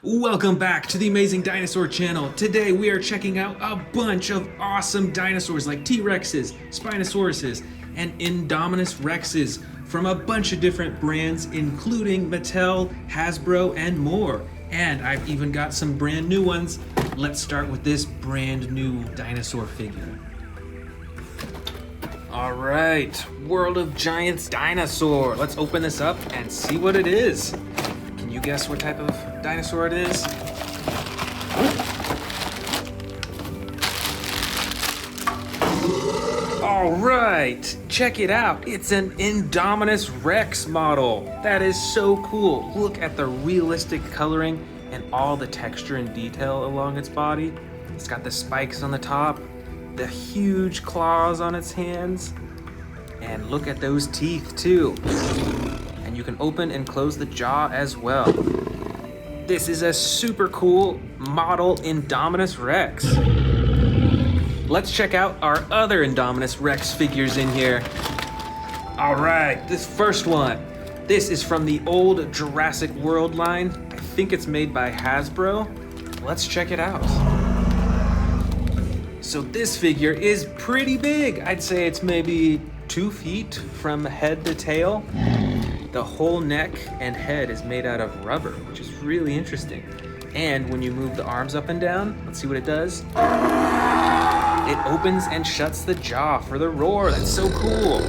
Welcome back to the Amazing Dinosaur channel. Today we are checking out a bunch of awesome dinosaurs like T-Rexes, Spinosauruses, and Indominus Rexes from a bunch of different brands including Mattel, Hasbro, and more. And I've even got some brand new ones. Let's start with this brand new dinosaur figure. All right, World of Giants dinosaur. Let's open this up and see what it is. Can you guess what type of dinosaur it is? All right, check it out. It's an Indominus Rex model. That is so cool. Look at the realistic coloring and all the texture and detail along its body. It's got the spikes on the top, the huge claws on its hands, and look at those teeth too. And you can open and close the jaw as well. This is a super cool model Indominus Rex. Let's check out our other Indominus Rex figures in here. All right, this first one. This is from the old Jurassic World line. I think it's made by Hasbro. Let's check it out. So this figure is pretty big. I'd say it's maybe 2 feet from head to tail. The whole neck and head is made out of rubber, which is really interesting. And when you move the arms up and down, let's see what it does. It opens and shuts the jaw for the roar. That's so cool.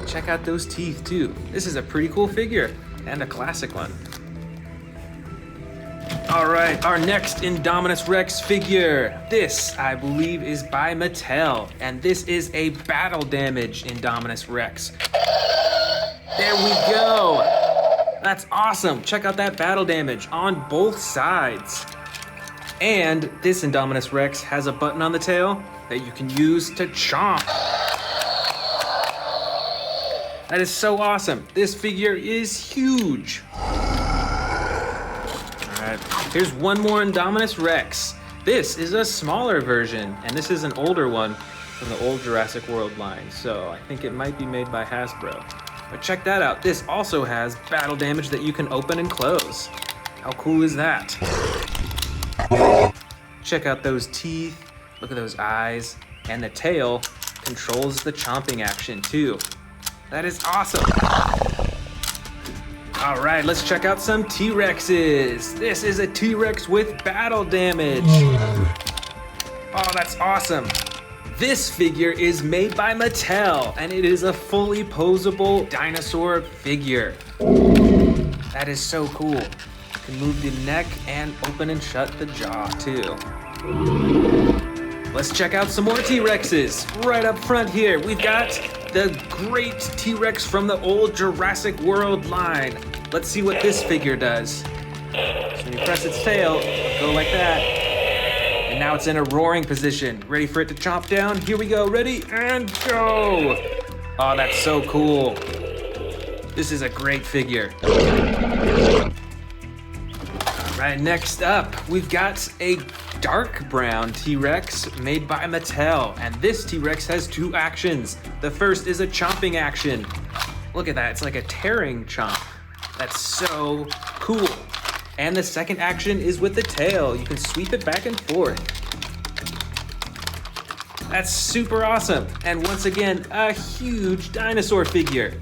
Check out those teeth too. This is a pretty cool figure and a classic one. All right, our next Indominus Rex figure. This, I believe, is by Mattel, and this is a battle damage Indominus Rex. There we go. That's awesome. Check out that battle damage on both sides. And this Indominus Rex has a button on the tail that you can use to chomp. That is so awesome. This figure is huge. Here's one more Indominus Rex. This is a smaller version, and this is an older one from the old Jurassic World line, so I think it might be made by Hasbro. But check that out. This also has battle damage that you can open and close. How cool is that? Check out those teeth. Look at those eyes. And the tail controls the chomping action too. That is awesome. All right, let's check out some T-Rexes. This is a T-Rex with battle damage. Oh, that's awesome. This figure is made by Mattel, and it is a fully posable dinosaur figure. That is so cool. You can move the neck and open and shut the jaw too. Let's check out some more T-Rexes. Right up front here, we've got the great T-Rex from the old Jurassic World line. Let's see what this figure does. So when you press its tail, it'll go like that. And now it's in a roaring position. Ready for it to chomp down? Here we go, ready and go. Oh, that's so cool. This is a great figure. All right, next up, we've got a dark brown T-Rex made by Mattel, and this T-Rex has 2 actions. The first is a chomping action. Look at that, it's like a tearing chomp. That's so cool. And the second action is with the tail. You can sweep it back and forth. That's super awesome. And once again, a huge dinosaur figure.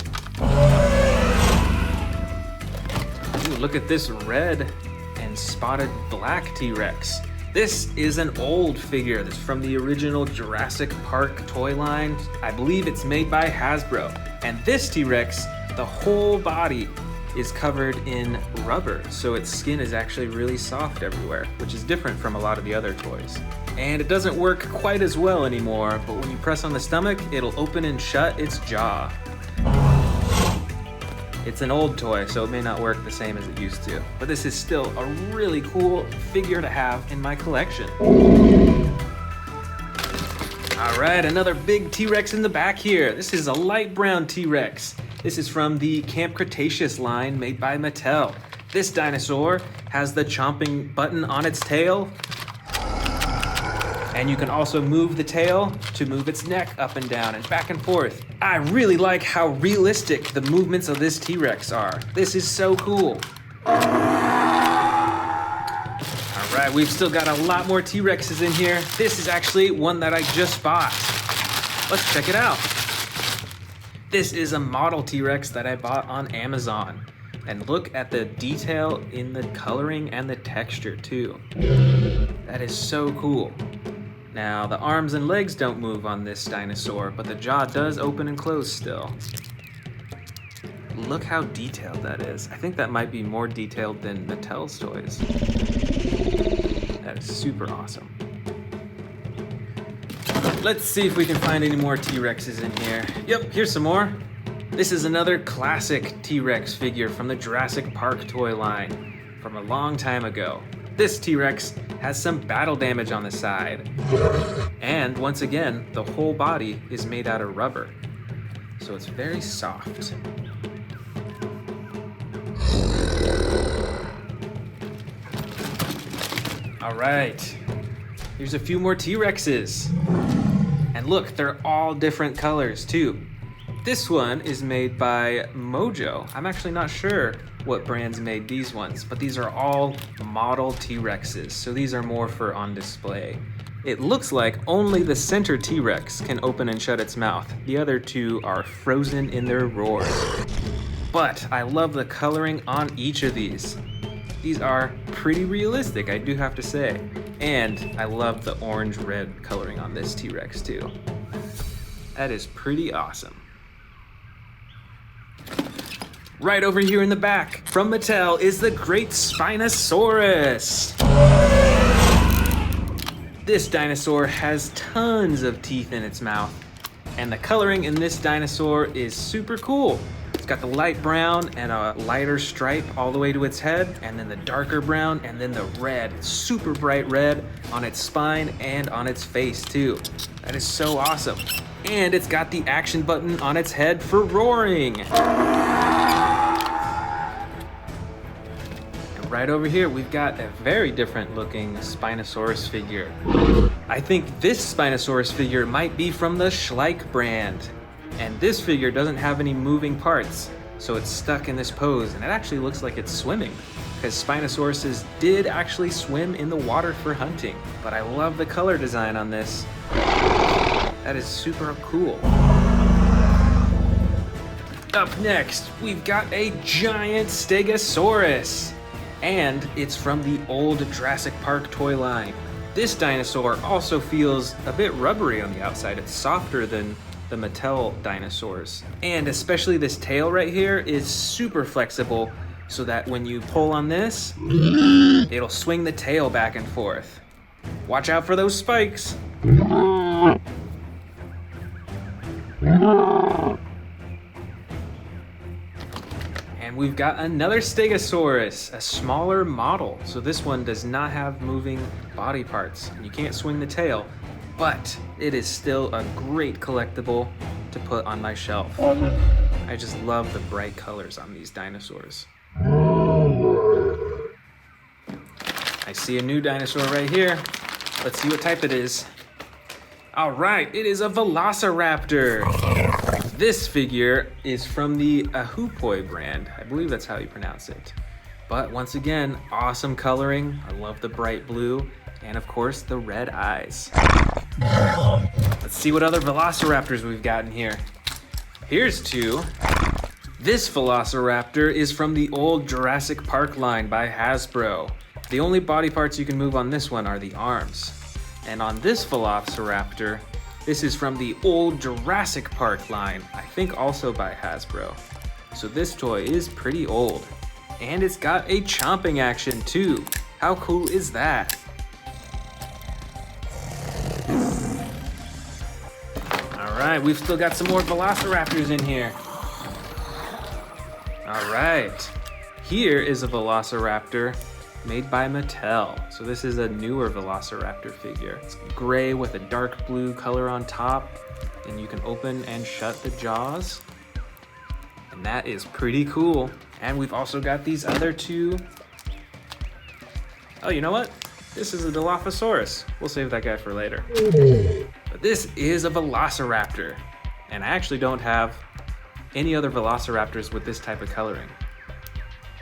Ooh, look at this red and spotted black T-Rex. This is an old figure. This is from the original Jurassic Park toy line. I believe it's made by Hasbro. And this T-Rex, the whole body is covered in rubber, so its skin is actually really soft everywhere, which is different from a lot of the other toys. And it doesn't work quite as well anymore, but when you press on the stomach, it'll open and shut its jaw. It's an old toy, so it may not work the same as it used to, but this is still a really cool figure to have in my collection. All right, another big T-Rex in the back here. This is a light brown T-Rex. This is from the Camp Cretaceous line made by Mattel. This dinosaur has the chomping button on its tail, and you can also move the tail to move its neck up and down and back and forth. I really like how realistic the movements of this T-Rex are. This is so cool. Right, we've still got a lot more T-Rexes in here. This is actually one that I just bought. Let's check it out. This is a model T-Rex that I bought on Amazon. And look at the detail in the coloring and the texture too. That is so cool. Now, the arms and legs don't move on this dinosaur, but the jaw does open and close still. Look how detailed that is. I think that might be more detailed than Mattel's toys. That is super awesome. Let's see if we can find any more T-Rexes in here. Yep, here's some more. This is another classic T-Rex figure from the Jurassic Park toy line from a long time ago. This T-Rex has some battle damage on the side. And once again, the whole body is made out of rubber. So it's very soft. All right, here's a few more T-Rexes. And look, they're all different colors too. This one is made by Mojo. I'm actually not sure what brands made these ones, but these are all model T-Rexes, so these are more for on display. It looks like only the center T-Rex can open and shut its mouth. The other two are frozen in their roars. But I love the coloring on each of these. These are pretty realistic, I do have to say. And I love the orange-red coloring on this T-Rex too. That is pretty awesome. Right over here in the back, from Mattel, is the great Spinosaurus. This dinosaur has tons of teeth in its mouth. And the coloring in this dinosaur is super cool. It's got the light brown and a lighter stripe all the way to its head, and then the darker brown, and then the red, super bright red on its spine and on its face too. That is so awesome. And it's got the action button on its head for roaring. And right over here, we've got a very different looking Spinosaurus figure. I think this Spinosaurus figure might be from the Schleich brand. And this figure doesn't have any moving parts, so it's stuck in this pose, and it actually looks like it's swimming, because Spinosauruses did actually swim in the water for hunting. But I love the color design on this. That is super cool. Up next, we've got a giant Stegosaurus, and it's from the old Jurassic Park toy line. This dinosaur also feels a bit rubbery on the outside. It's softer than the Mattel dinosaurs. And especially this tail right here is super flexible, so that when you pull on this, it'll swing the tail back and forth. Watch out for those spikes. And we've got another Stegosaurus, a smaller model. So this one does not have moving body parts. You can't swing the tail, but it is still a great collectible to put on my shelf. I just love the bright colors on these dinosaurs. I see a new dinosaur right here. Let's see what type it is. All right, it is a Velociraptor. This figure is from the Ahupoi brand. I believe that's how you pronounce it. But once again, awesome coloring. I love the bright blue. And of course, the red eyes. Let's see what other Velociraptors we've got in here. Here's two. This Velociraptor is from the old Jurassic Park line by Hasbro. The only body parts you can move on this one are the arms. And on this Velociraptor, this is from the old Jurassic Park line, I think also by Hasbro. So this toy is pretty old. And it's got a chomping action too. How cool is that? All right, we've still got some more Velociraptors in here. All right, here is a Velociraptor made by Mattel. So this is a newer Velociraptor figure. It's gray with a dark blue color on top, and you can open and shut the jaws. And that is pretty cool. And we've also got these other two. Oh, you know what? This is a Dilophosaurus. We'll save that guy for later. But this is a Velociraptor. And I actually don't have any other Velociraptors with this type of coloring.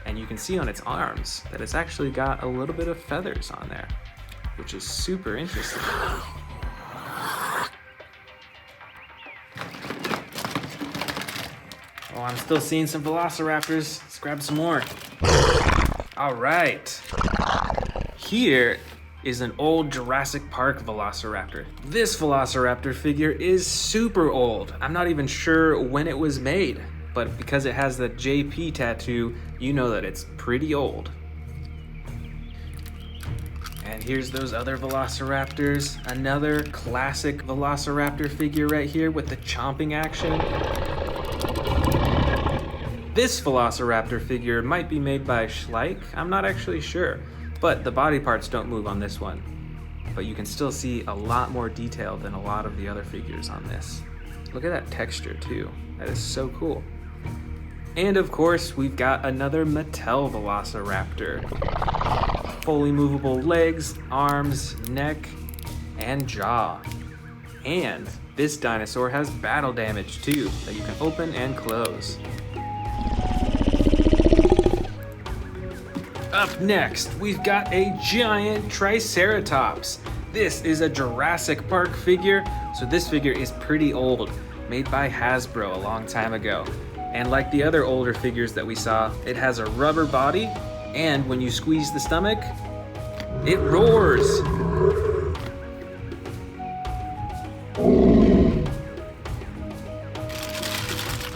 And And you can see on its arms that it's actually got a little bit of feathers on there, which is super interesting. Oh, I'm still seeing some velociraptors. Let's grab some more. All right. Here is an old Jurassic Park velociraptor. This velociraptor figure is super old. I'm not even sure when it was made, but because it has the JP tattoo, you know that it's pretty old. And here's those other velociraptors. Another classic velociraptor figure right here with the chomping action. This velociraptor figure might be made by Schleich, I'm not actually sure, but the body parts don't move on this one. But you can still see a lot more detail than a lot of the other figures on this. Look at that texture too, that is so cool. And of course, we've got another Mattel velociraptor. Fully movable legs, arms, neck, and jaw. And this dinosaur has battle damage too, that you can open and close. Up next, we've got a giant Triceratops. This is a Jurassic Park figure, so this figure is pretty old, made by Hasbro a long time ago. And like the other older figures that we saw, it has a rubber body, and when you squeeze the stomach, it roars.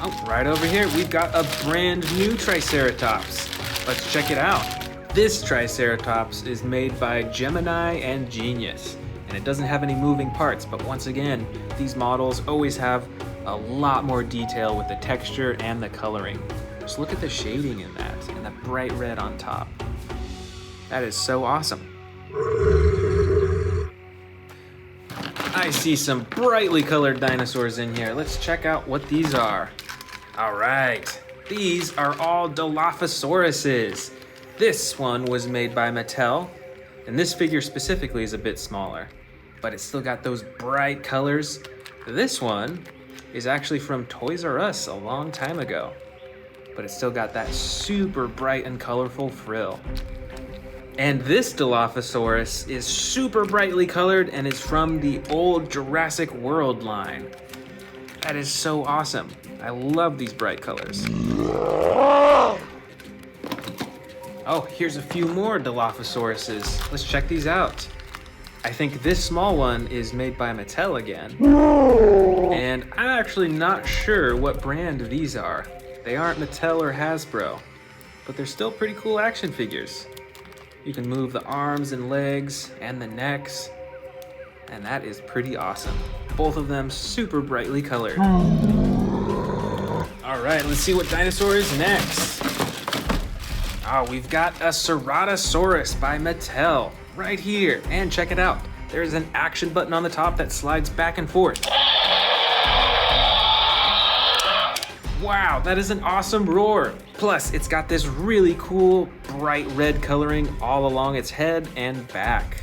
Oh, right over here, we've got a brand new Triceratops. Let's check it out. This Triceratops is made by Gemini and Genius, and it doesn't have any moving parts, but once again, these models always have a lot more detail with the texture and the coloring. Just look at the shading in that, and the bright red on top. That is so awesome. I see some brightly colored dinosaurs in here. Let's check out what these are. All right, these are all Dilophosauruses. This one was made by Mattel, and this figure specifically is a bit smaller, but it's still got those bright colors. This one is actually from Toys R Us a long time ago, but it's still got that super bright and colorful frill. And this Dilophosaurus is super brightly colored and is from the old Jurassic World line. That is so awesome. I love these bright colors. Oh, here's a few more Dilophosauruses. Let's check these out. I think this small one is made by Mattel again. And I'm actually not sure what brand these are. They aren't Mattel or Hasbro, but they're still pretty cool action figures. You can move the arms and legs and the necks, and that is pretty awesome. Both of them super brightly colored. All right, let's see what dinosaur is next. Oh, we've got a Ceratosaurus by Mattel right here. And check it out. There's an action button on the top that slides back and forth. Wow, that is an awesome roar. Plus, it's got this really cool bright red coloring all along its head and back.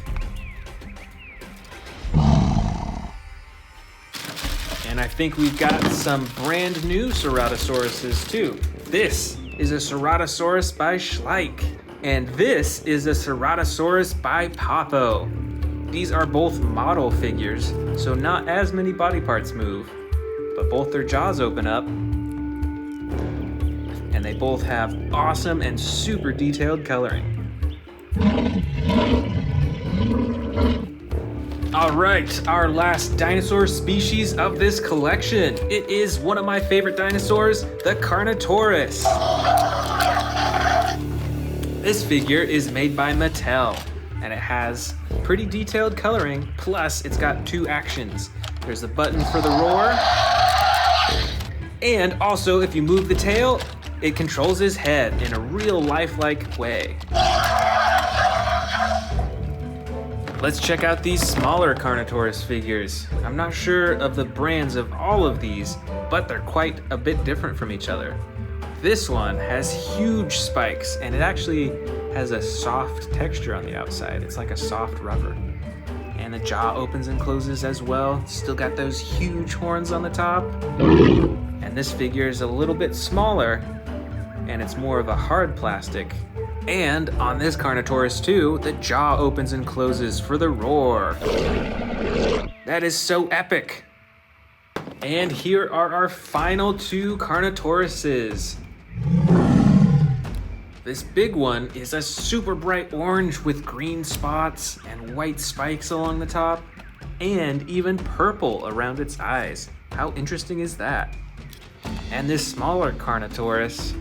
And I think we've got some brand new Ceratosauruses too. This is a Ceratosaurus by Schleich, and this is a Ceratosaurus by Papo. These are both model figures, so not as many body parts move, but both their jaws open up, and they both have awesome and super detailed coloring. All right, our last dinosaur species of this collection. It is one of my favorite dinosaurs, the Carnotaurus. This figure is made by Mattel, and it has pretty detailed coloring, plus it's got two actions. There's a button for the roar, and also if you move the tail, it controls his head in a real lifelike way. Let's check out these smaller Carnotaurus figures. I'm not sure of the brands of all of these, but they're quite a bit different from each other. This one has huge spikes, and it actually has a soft texture on the outside. It's like a soft rubber. And the jaw opens and closes as well. Still got those huge horns on the top. And this figure is a little bit smaller, and it's more of a hard plastic. And on this Carnotaurus too, the jaw opens and closes for the roar. That is so epic. And here are our final 2 Carnotauruses. This big one is a super bright orange with green spots and white spikes along the top, and even purple around its eyes. How interesting is that? And this smaller Carnotaurus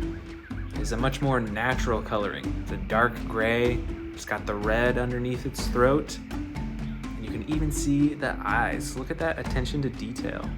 is a much more natural coloring. It's a dark gray, it's got the red underneath its throat, and you can even see the eyes. Look at that attention to detail.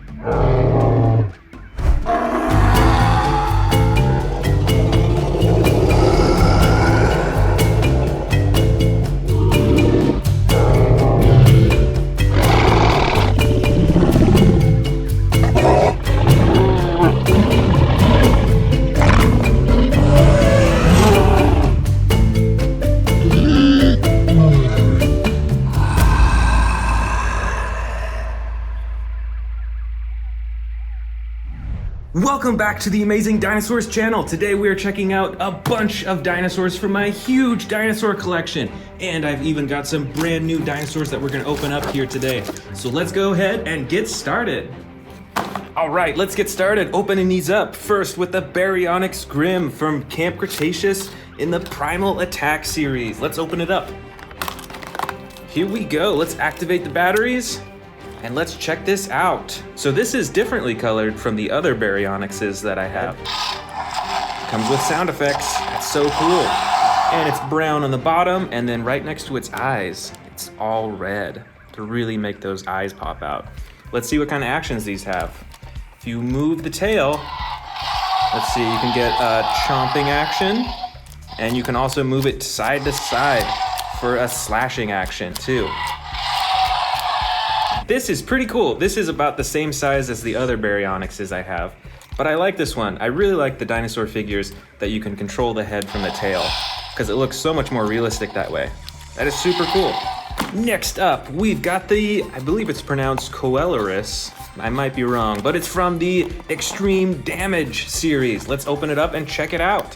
Welcome back to the Amazing Dinosaurs channel. Today we are checking out a bunch of dinosaurs from my huge dinosaur collection. And I've even got some brand new dinosaurs that we're gonna open up here today. So let's go ahead and get started. All right, let's get started opening these up. First with the Baryonyx Grim from Camp Cretaceous in the Primal Attack series. Let's open it up. Here we go, let's activate the batteries. And let's check this out. So this is differently colored from the other Baryonyxes that I have. Comes with sound effects, that's so cool. And it's brown on the bottom, and then right next to its eyes, it's all red to really make those eyes pop out. Let's see what kind of actions these have. If you move the tail, let's see, you can get a chomping action, and you can also move it side to side for a slashing action too. This is pretty cool. This is about the same size as the other Baryonyxes I have, but I like this one. I really like the dinosaur figures that you can control the head from the tail, because it looks so much more realistic that way. That is super cool. Next up, we've got the, I believe it's pronounced Coeluris. I might be wrong, but it's from the Extreme Damage series. Let's open it up and check it out.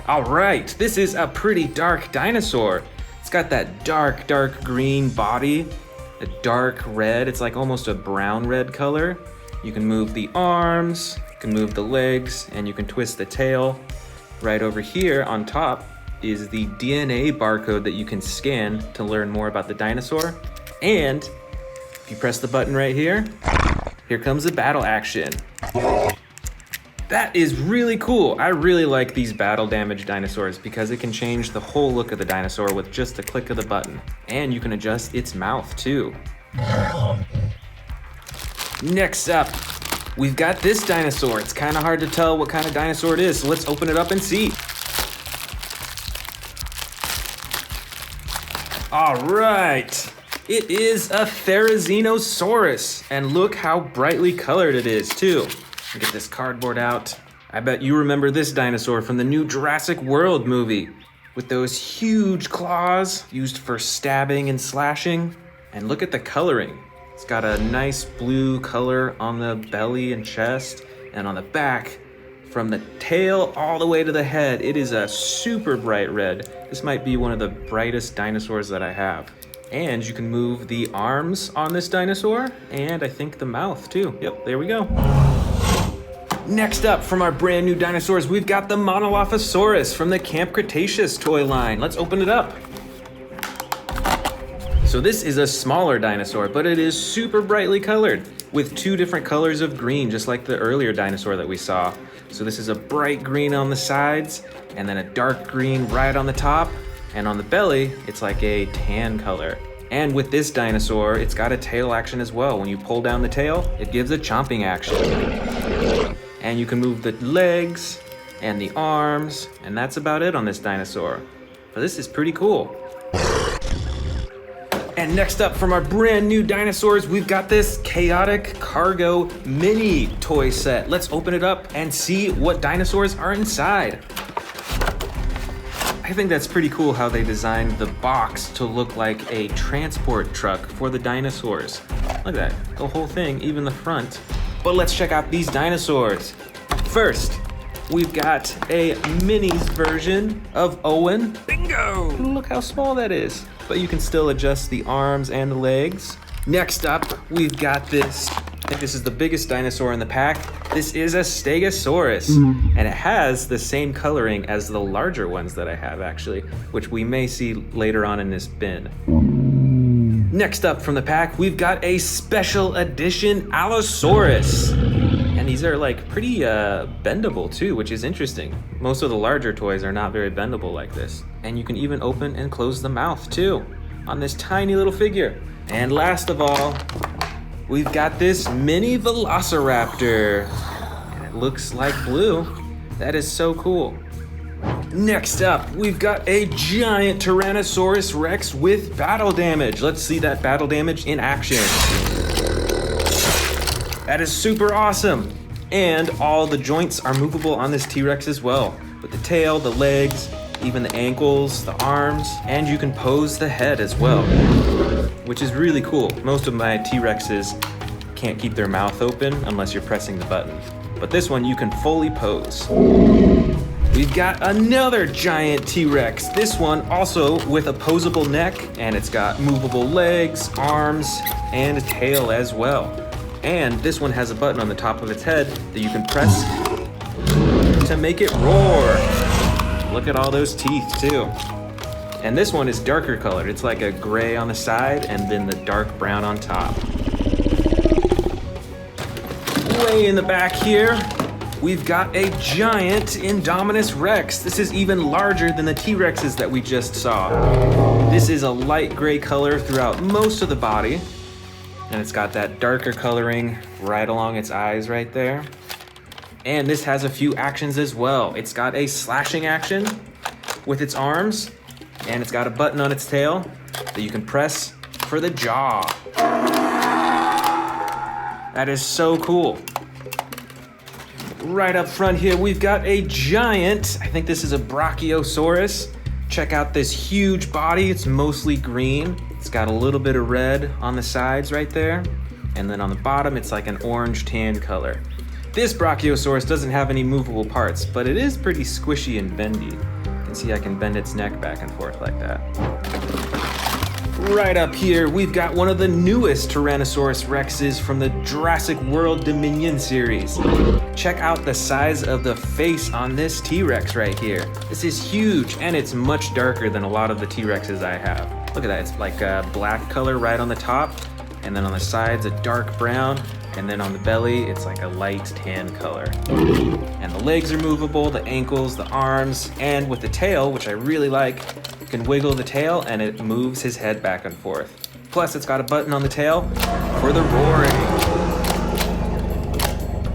All right, this is a pretty dark dinosaur. It's got that dark green body, a dark red, it's like almost a brown red color. You can move the arms, you can move the legs, and you can twist the tail. Right over here on top is the DNA barcode that you can scan to learn more about the dinosaur. And if you press the button right here, here comes the battle action. That is really cool. I really like these battle damage dinosaurs because it can change the whole look of the dinosaur with just a click of the button. And you can adjust its mouth too. Next up, we've got this dinosaur. It's kind of hard to tell what kind of dinosaur it is, so let's open it up and see. All right, it is a Therizinosaurus, and look how brightly colored it is too. Get this cardboard out. I bet you remember this dinosaur from the new Jurassic World movie with those huge claws used for stabbing and slashing. And look at the coloring. It's got a nice blue color on the belly and chest, and on the back, from the tail all the way to the head, it is a super bright red. This might be one of the brightest dinosaurs that I have. And you can move the arms on this dinosaur, and I think the mouth too. Yep, there we go. Next up, from our brand new dinosaurs, we've got the Monolophosaurus from the Camp Cretaceous toy line. Let's open it up. So this is a smaller dinosaur, but it is super brightly colored with 2 different colors of green, just like the earlier dinosaur that we saw. So this is a bright green on the sides, and then a dark green right on the top, and on the belly, it's like a tan color. And with this dinosaur, it's got a tail action as well. When you pull down the tail, it gives a chomping action. And you can move the legs and the arms, and that's about it on this dinosaur. But this is pretty cool. And next up, from our brand new dinosaurs, we've got this Chaotic Cargo mini toy set. Let's open it up and see what dinosaurs are inside. I think that's pretty cool how they designed the box to look like a transport truck for the dinosaurs. Look at that, the whole thing, even the front. But let's check out these dinosaurs. First, we've got a minis version of Owen. Bingo! Look how small that is. But you can still adjust the arms and the legs. Next up, we've got this. I think this is the biggest dinosaur in the pack. This is a Stegosaurus, and it has the same coloring as the larger ones that I have, actually, which we may see later on in this bin. Next up from the pack, we've got a special edition Allosaurus. And these are like pretty bendable too, which is interesting. Most of the larger toys are not very bendable like this. And you can even open and close the mouth too on this tiny little figure. And last of all, we've got this mini Velociraptor. And it looks like blue. That is so cool. Next up, we've got a giant Tyrannosaurus Rex with battle damage. Let's see that battle damage in action. That is super awesome. And all the joints are movable on this T-Rex as well. With the tail, the legs, even the ankles, the arms, and you can pose the head as well, which is really cool. Most of my T-Rexes can't keep their mouth open unless you're pressing the button. But this one, you can fully pose. We've got another giant T-Rex. This one also with a posable neck, and it's got movable legs, arms, and a tail as well. And this one has a button on the top of its head that you can press to make it roar. Look at all those teeth too. And this one is darker colored. It's like a gray on the side and then the dark brown on top. Way in the back here, we've got a giant Indominus Rex. This is even larger than the T-Rexes that we just saw. This is a light gray color throughout most of the body. And it's got that darker coloring right along its eyes right there. And this has a few actions as well. It's got a slashing action with its arms, and it's got a button on its tail that you can press for the jaw. That is so cool. Right up front here, we've got a giant, I think this is a Brachiosaurus. Check out this huge body, it's mostly green. It's got a little bit of red on the sides right there. And then on the bottom, it's like an orange tan color. This Brachiosaurus doesn't have any movable parts, but it is pretty squishy and bendy. You can see I can bend its neck back and forth like that. Right up here, we've got one of the newest Tyrannosaurus Rexes from the Jurassic World Dominion series. Check out the size of the face on this T-Rex right here. This is huge, and it's much darker than a lot of the T-Rexes I have. Look at that, it's like a black color right on the top, and then on the sides a dark brown, and then on the belly it's like a light tan color. And the legs are movable, the ankles, the arms, and with the tail, which I really like, you can wiggle the tail and it moves his head back and forth. Plus it's got a button on the tail for the roaring.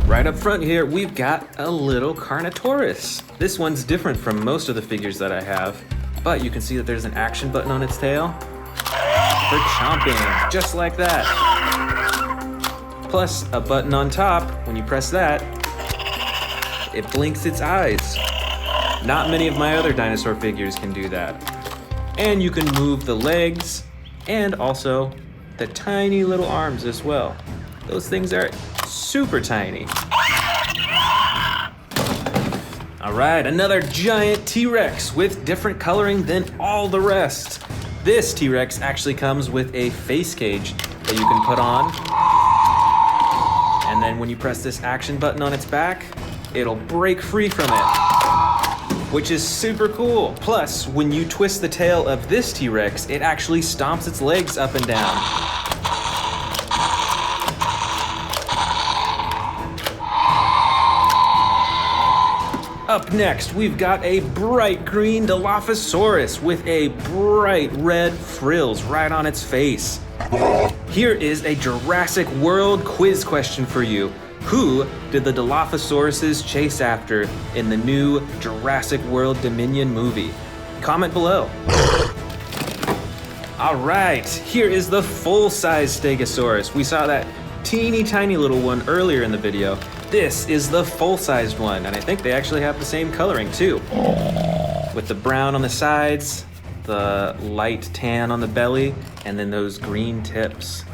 Right up front here, we've got a little Carnotaurus. This one's different from most of the figures that I have, but you can see that there's an action button on its tail for chomping, just like that. Plus a button on top, when you press that, it blinks its eyes. Not many of my other dinosaur figures can do that. And you can move the legs and also the tiny little arms as well. Those things are super tiny. All right, another giant T-Rex with different coloring than all the rest. This T-Rex actually comes with a face cage that you can put on. And then when you press this action button on its back, it'll break free from it, which is super cool. Plus, when you twist the tail of this T-Rex, it actually stomps its legs up and down. Up next, we've got a bright green Dilophosaurus with a bright red frills right on its face. Here is a Jurassic World quiz question for you. Who did the Dilophosauruses chase after in the new Jurassic World Dominion movie? Comment below. All right, here is the full-size Stegosaurus. We saw that teeny tiny little one earlier in the video. This is the full-sized one, and I think they actually have the same coloring too. With the brown on the sides, the light tan on the belly, and then those green tips.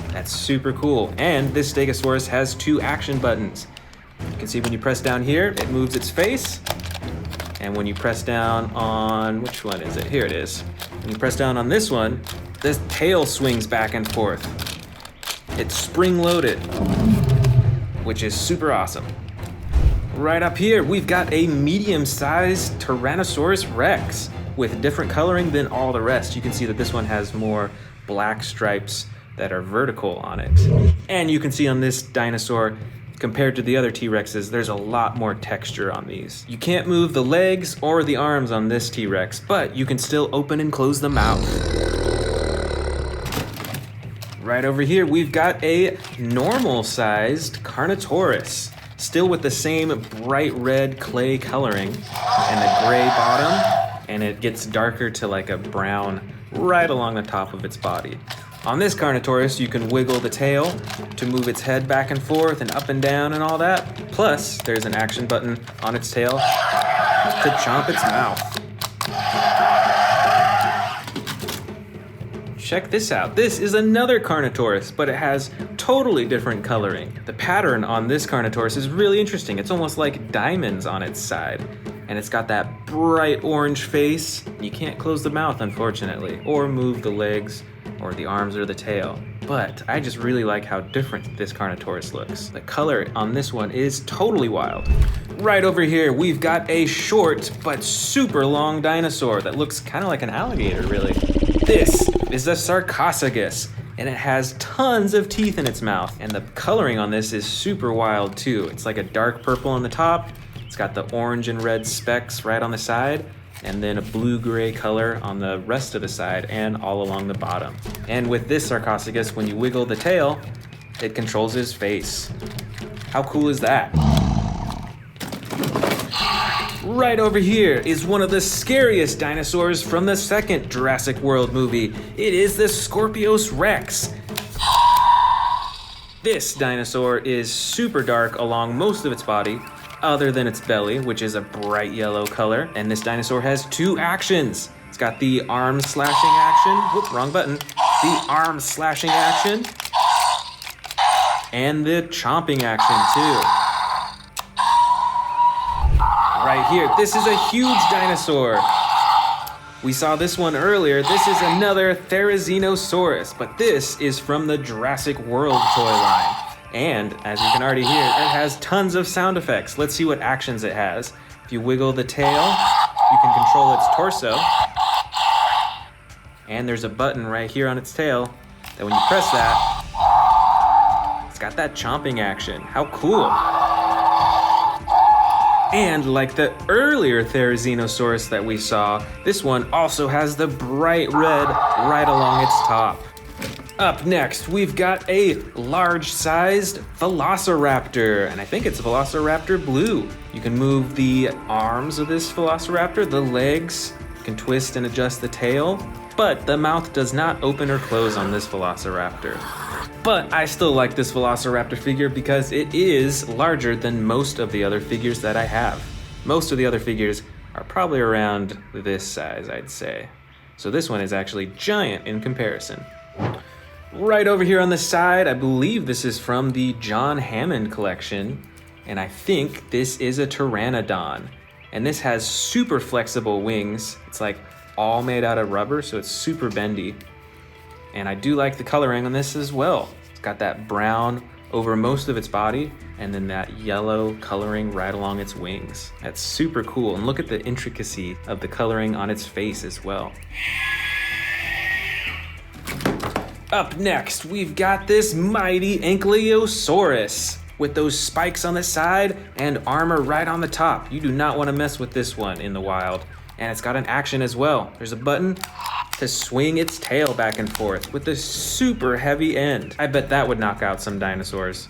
That's super cool. And this Stegosaurus has 2 action buttons. You can see when you press down here, it moves its face. And when you press down on, which one is it? Here it is. When you press down on this one, this tail swings back and forth. It's spring-loaded, which is super awesome. Right up here, we've got a medium-sized Tyrannosaurus Rex with different coloring than all the rest. You can see that this one has more black stripes that are vertical on it. And you can see on this dinosaur, compared to the other T-Rexes, there's a lot more texture on these. You can't move the legs or the arms on this T-Rex, but you can still open and close the mouth. Right over here, we've got a normal-sized Carnotaurus, still with the same bright red clay coloring and the gray bottom, and it gets darker to like a brown right along the top of its body. On this Carnotaurus, you can wiggle the tail to move its head back and forth and up and down and all that. Plus, there's an action button on its tail to chomp its mouth. Check this out. This is another Carnotaurus, but it has totally different coloring. The pattern on this Carnotaurus is really interesting. It's almost like diamonds on its side. And it's got that bright orange face. You can't close the mouth, unfortunately, or move the legs or the arms or the tail. But I just really like how different this Carnotaurus looks. The color on this one is totally wild. Right over here, we've got a short but super long dinosaur that looks kind of like an alligator, really. This is a Sarcophagus, and it has tons of teeth in its mouth. And the coloring on this is super wild too. It's like a dark purple on the top. It's got the orange and red specks right on the side, and then a blue-gray color on the rest of the side and all along the bottom. And with this Sarcophagus, when you wiggle the tail, it controls his face. How cool is that? Right over here is one of the scariest dinosaurs from the second Jurassic World movie. It is the Scorpius Rex. This dinosaur is super dark along most of its body, other than its belly, which is a bright yellow color. And this dinosaur has two actions. It's got the arm slashing action. Whoop, wrong button. The arm slashing action. And the chomping action too. Right here, this is a huge dinosaur. We saw this one earlier. This is another Therizinosaurus, but this is from the Jurassic World toy line. And as you can already hear, it has tons of sound effects. Let's see what actions it has. If you wiggle the tail, you can control its torso. And there's a button right here on its tail that when you press that, it's got that chomping action. How cool. And like the earlier Therizinosaurus that we saw, this one also has the bright red right along its top. Up next, we've got a large-sized Velociraptor, and I think it's Velociraptor Blue. You can move the arms of this Velociraptor, the legs, you can twist and adjust the tail, but the mouth does not open or close on this Velociraptor. But I still like this Velociraptor figure because it is larger than most of the other figures that I have. Most of the other figures are probably around this size, I'd say. So this one is actually giant in comparison. Right over here on the side, I believe this is from the John Hammond collection, and I think this is a Pteranodon. And this has super flexible wings. It's like all made out of rubber, so it's super bendy. And I do like the coloring on this as well. It's got that brown over most of its body, and then that yellow coloring right along its wings. That's super cool, and look at the intricacy of the coloring on its face as well. Up next, we've got this mighty Ankylosaurus with those spikes on the side and armor right on the top. You do not want to mess with this one in the wild. And it's got an action as well. There's a button to swing its tail back and forth with a super heavy end. I bet that would knock out some dinosaurs.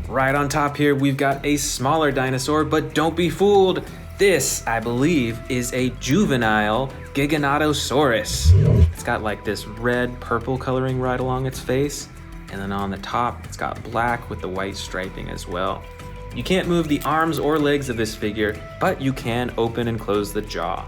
Right on top here, we've got a smaller dinosaur, but don't be fooled. This, I believe, is a juvenile Giganotosaurus. It's got like this red purple coloring right along its face, and then on the top, it's got black with the white striping as well. You can't move the arms or legs of this figure, but you can open and close the jaw.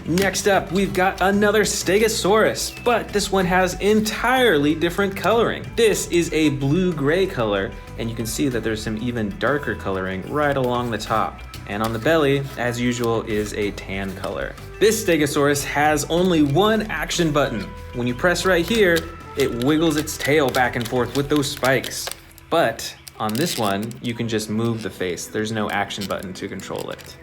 Next up, we've got another Stegosaurus, but this one has entirely different coloring. This is a blue-gray color, and you can see that there's some even darker coloring right along the top. And on the belly, as usual, is a tan color. This Stegosaurus has only one action button. When you press right here, it wiggles its tail back and forth with those spikes. But on this one, you can just move the face. There's no action button to control it.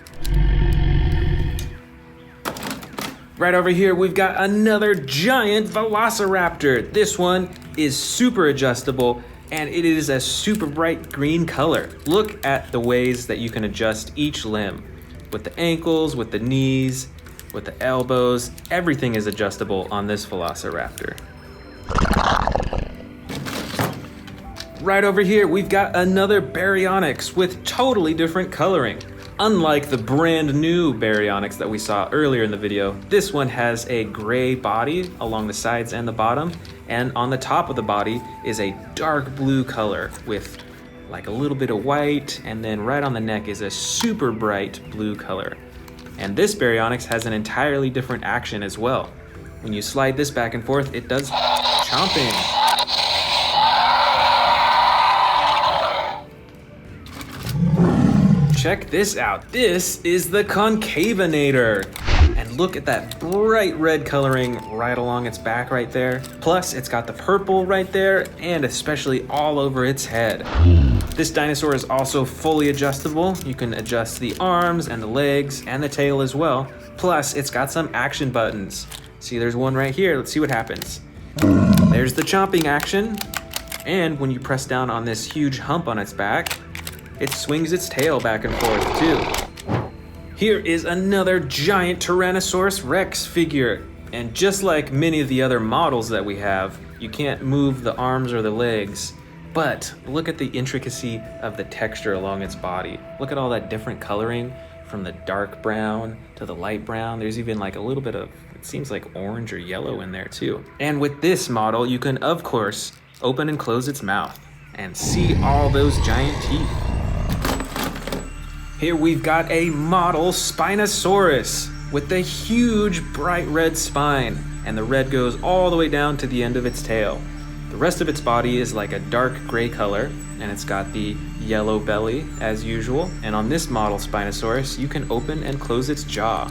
Right over here, we've got another giant Velociraptor. This one is super adjustable, and it is a super bright green color. Look at the ways that you can adjust each limb. With the ankles, with the knees, with the elbows, everything is adjustable on this Velociraptor. Right over here, we've got another Baryonyx with totally different coloring. Unlike the brand new Baryonyx that we saw earlier in the video, this one has a gray body along the sides and the bottom, and on the top of the body is a dark blue color with like a little bit of white, and then right on the neck is a super bright blue color. And this Baryonyx has an entirely different action as well. When you slide this back and forth, it does chomping. Check this out. This is the Concavinator. And look at that bright red coloring right along its back right there. Plus, it's got the purple right there, and especially all over its head. This dinosaur is also fully adjustable. You can adjust the arms and the legs and the tail as well. Plus, it's got some action buttons. See, there's one right here. Let's see what happens. There's the chomping action. And when you press down on this huge hump on its back, it swings its tail back and forth too. Here is another giant Tyrannosaurus Rex figure. And just like many of the other models that we have, you can't move the arms or the legs. But look at the intricacy of the texture along its body. Look at all that different coloring from the dark brown to the light brown. There's even like a little bit of, it seems like orange or yellow in there too. And with this model, you can of course open and close its mouth and see all those giant teeth. Here we've got a model Spinosaurus with a huge bright red spine, and the red goes all the way down to the end of its tail. The rest of its body is like a dark gray color, and it's got the yellow belly as usual. And on this model Spinosaurus, you can open and close its jaw.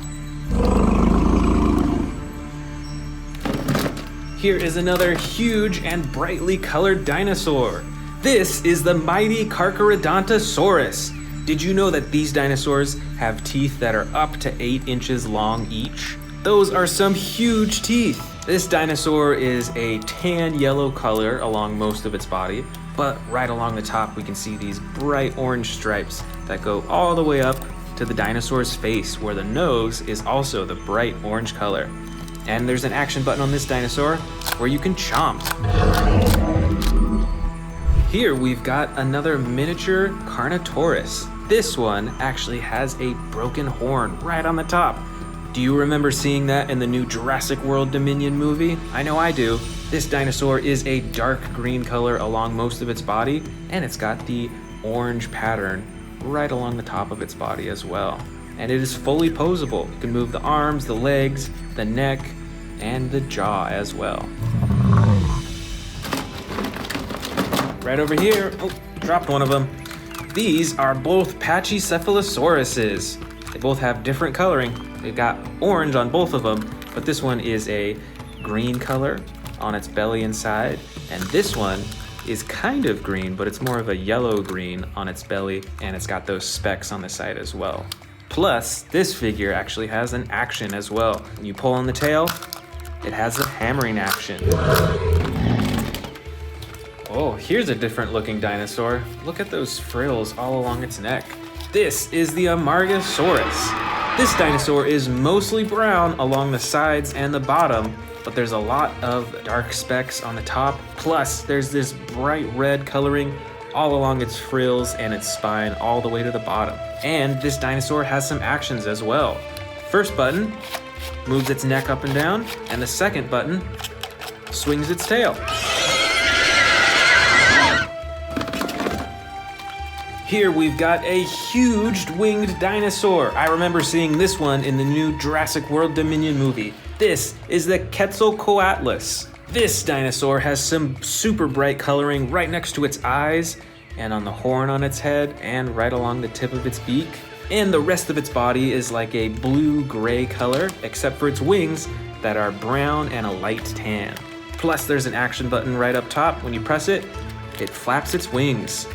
Here is another huge and brightly colored dinosaur. This is the mighty Carcharodontosaurus. Did you know that these dinosaurs have teeth that are up to 8 inches long each? Those are some huge teeth. This dinosaur is a tan yellow color along most of its body, but right along the top we can see these bright orange stripes that go all the way up to the dinosaur's face, where the nose is also the bright orange color. And there's an action button on this dinosaur where you can chomp. Here we've got another miniature Carnotaurus. This one actually has a broken horn right on the top. Do you remember seeing that in the new Jurassic World Dominion movie? I know I do. This dinosaur is a dark green color along most of its body, and it's got the orange pattern right along the top of its body as well. And it is fully posable. You can move the arms, the legs, the neck, and the jaw as well. Right over here, oh, dropped one of them. These are both Pachycephalosauruses. They both have different coloring. They've got orange on both of them, but this one is a green color on its belly and side, and this one is kind of green, but it's more of a yellow green on its belly, and it's got those specks on the side as well. Plus, this figure actually has an action as well. When you pull on the tail, it has a hammering action. Oh, here's a different looking dinosaur. Look at those frills all along its neck. This is the Amargasaurus. This dinosaur is mostly brown along the sides and the bottom, but there's a lot of dark specks on the top. Plus, there's this bright red coloring all along its frills and its spine all the way to the bottom. And this dinosaur has some actions as well. First button moves its neck up and down, and the second button swings its tail. Here we've got a huge winged dinosaur. I remember seeing this one in the new Jurassic World Dominion movie. This is the Quetzalcoatlus. This dinosaur has some super bright coloring right next to its eyes and on the horn on its head and right along the tip of its beak. And the rest of its body is like a blue-gray color, except for its wings that are brown and a light tan. Plus there's an action button right up top. When you press it, it flaps its wings.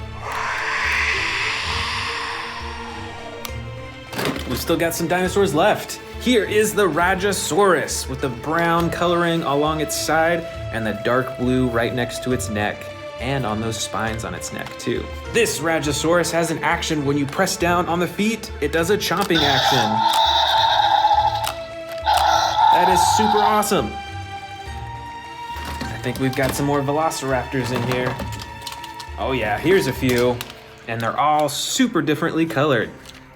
We've still got some dinosaurs left. Here is the Rajasaurus with the brown coloring along its side and the dark blue right next to its neck and on those spines on its neck too. This Rajasaurus has an action when you press down on the feet, it does a chomping action. That is super awesome. I think we've got some more velociraptors in here. Oh yeah, here's a few. And they're all super differently colored.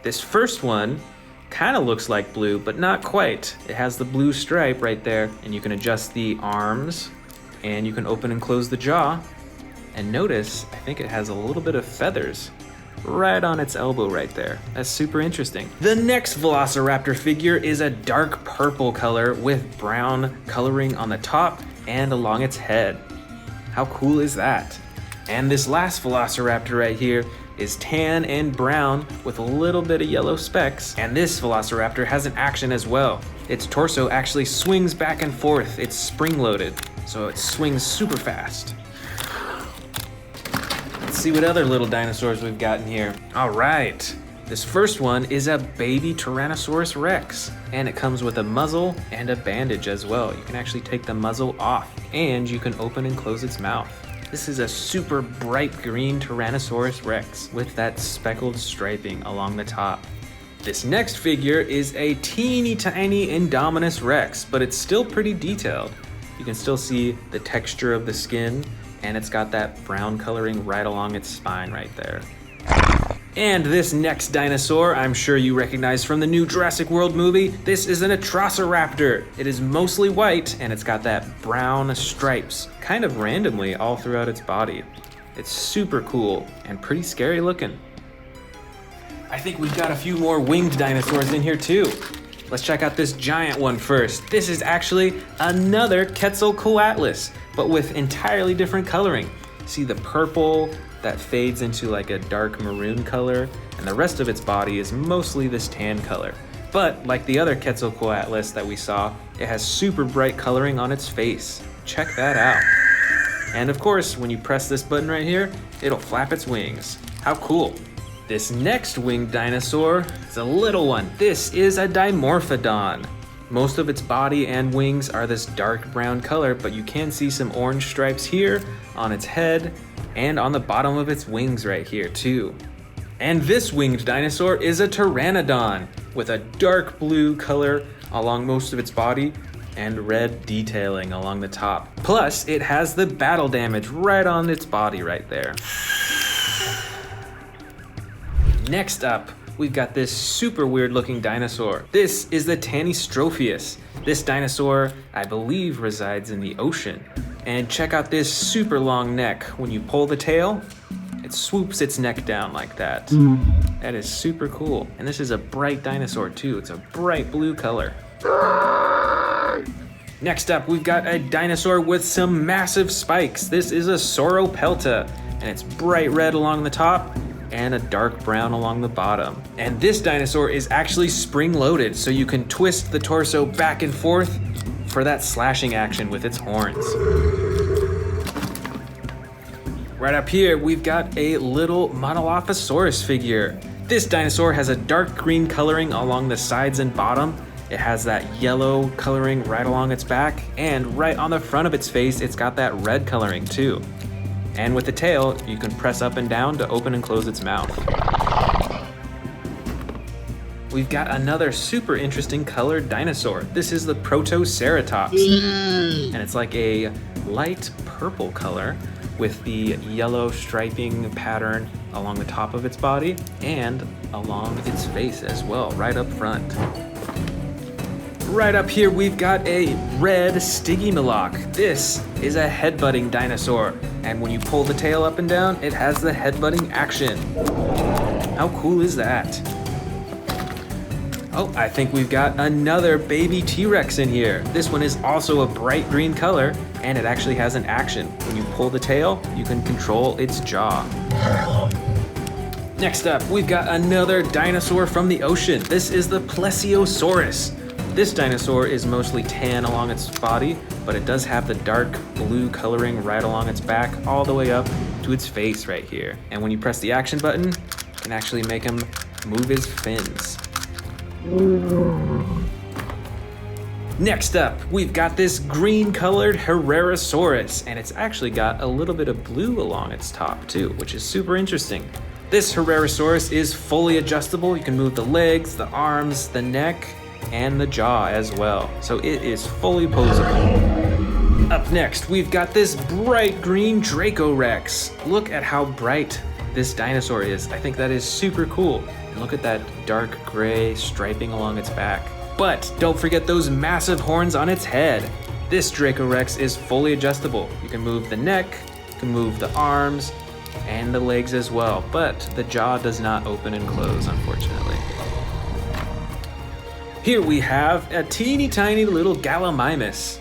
This first one kind of looks like blue, but not quite. It has the blue stripe right there, and you can adjust the arms, and you can open and close the jaw. And notice, I think it has a little bit of feathers right on its elbow right there. That's super interesting. The next Velociraptor figure is a dark purple color with brown coloring on the top and along its head. How cool is that? And this last Velociraptor right here is tan and brown with a little bit of yellow specks. And this Velociraptor has an action as well. Its torso actually swings back and forth. It's spring-loaded, so it swings super fast. Let's see what other little dinosaurs we've got in here. All right, this first one is a baby Tyrannosaurus Rex, and it comes with a muzzle and a bandage as well. You can actually take the muzzle off, and you can open and close its mouth. This is a super bright green Tyrannosaurus Rex with that speckled striping along the top. This next figure is a teeny tiny Indominus Rex, but it's still pretty detailed. You can still see the texture of the skin, and it's got that brown coloring right along its spine right there. And this next dinosaur, I'm sure you recognize from the new Jurassic World movie. This is an Atrociraptor. It is mostly white, and it's got that brown stripes, kind of randomly all throughout its body. It's super cool and pretty scary looking. I think we've got a few more winged dinosaurs in here too. Let's check out this giant one first. This is actually another Quetzalcoatlus, but with entirely different coloring. See the purple that fades into like a dark maroon color, and the rest of its body is mostly this tan color. But like the other Quetzalcoatlus that we saw, it has super bright coloring on its face. Check that out. And of course, when you press this button right here, it'll flap its wings. How cool. This next winged dinosaur is a little one. This is a Dimorphodon. Most of its body and wings are this dark brown color, but you can see some orange stripes here on its head and on the bottom of its wings right here too. And this winged dinosaur is a Pteranodon with a dark blue color along most of its body and red detailing along the top. Plus, it has the battle damage right on its body right there. Next up, we've got this super weird looking dinosaur. This is the Tanystropheus. This dinosaur, I believe, resides in the ocean. And check out this super long neck. When you pull the tail, it swoops its neck down like that. That is super cool. And this is a bright dinosaur too. It's a bright blue color. Next up, we've got a dinosaur with some massive spikes. This is a Sauropelta, and it's bright red along the top and a dark brown along the bottom. And this dinosaur is actually spring-loaded, so you can twist the torso back and forth for that slashing action with its horns. Right up here, we've got a little Monolophosaurus figure. This dinosaur has a dark green coloring along the sides and bottom. It has that yellow coloring right along its back, and right on the front of its face, it's got that red coloring too. And with the tail, you can press up and down to open and close its mouth. We've got another super interesting colored dinosaur. This is the Protoceratops. And it's like a light purple color with the yellow striping pattern along the top of its body and along its face as well, right up front. Right up here, we've got a red Stygimoloch. This is a headbutting dinosaur. And when you pull the tail up and down, it has the headbutting action. How cool is that? Oh, I think we've got another baby T-Rex in here. This one is also a bright green color, and it actually has an action. When you pull the tail, you can control its jaw. Next up, we've got another dinosaur from the ocean. This is the Plesiosaurus. This dinosaur is mostly tan along its body, but it does have the dark blue coloring right along its back, all the way up to its face right here. And when you press the action button, you can actually make him move his fins. Next up, we've got this green colored Herrerasaurus, and it's actually got a little bit of blue along its top too, which is super interesting. This Herrerasaurus is fully adjustable. You can move the legs, the arms, the neck, and the jaw as well. So it is fully posable. Up next, we've got this bright green Dracorex. Look at how bright this dinosaur is. I think that is super cool. And look at that dark gray striping along its back. But don't forget those massive horns on its head. This Dracorex is fully adjustable. You can move the neck, you can move the arms, and the legs as well. But the jaw does not open and close, unfortunately. Here we have a teeny tiny little Gallimimus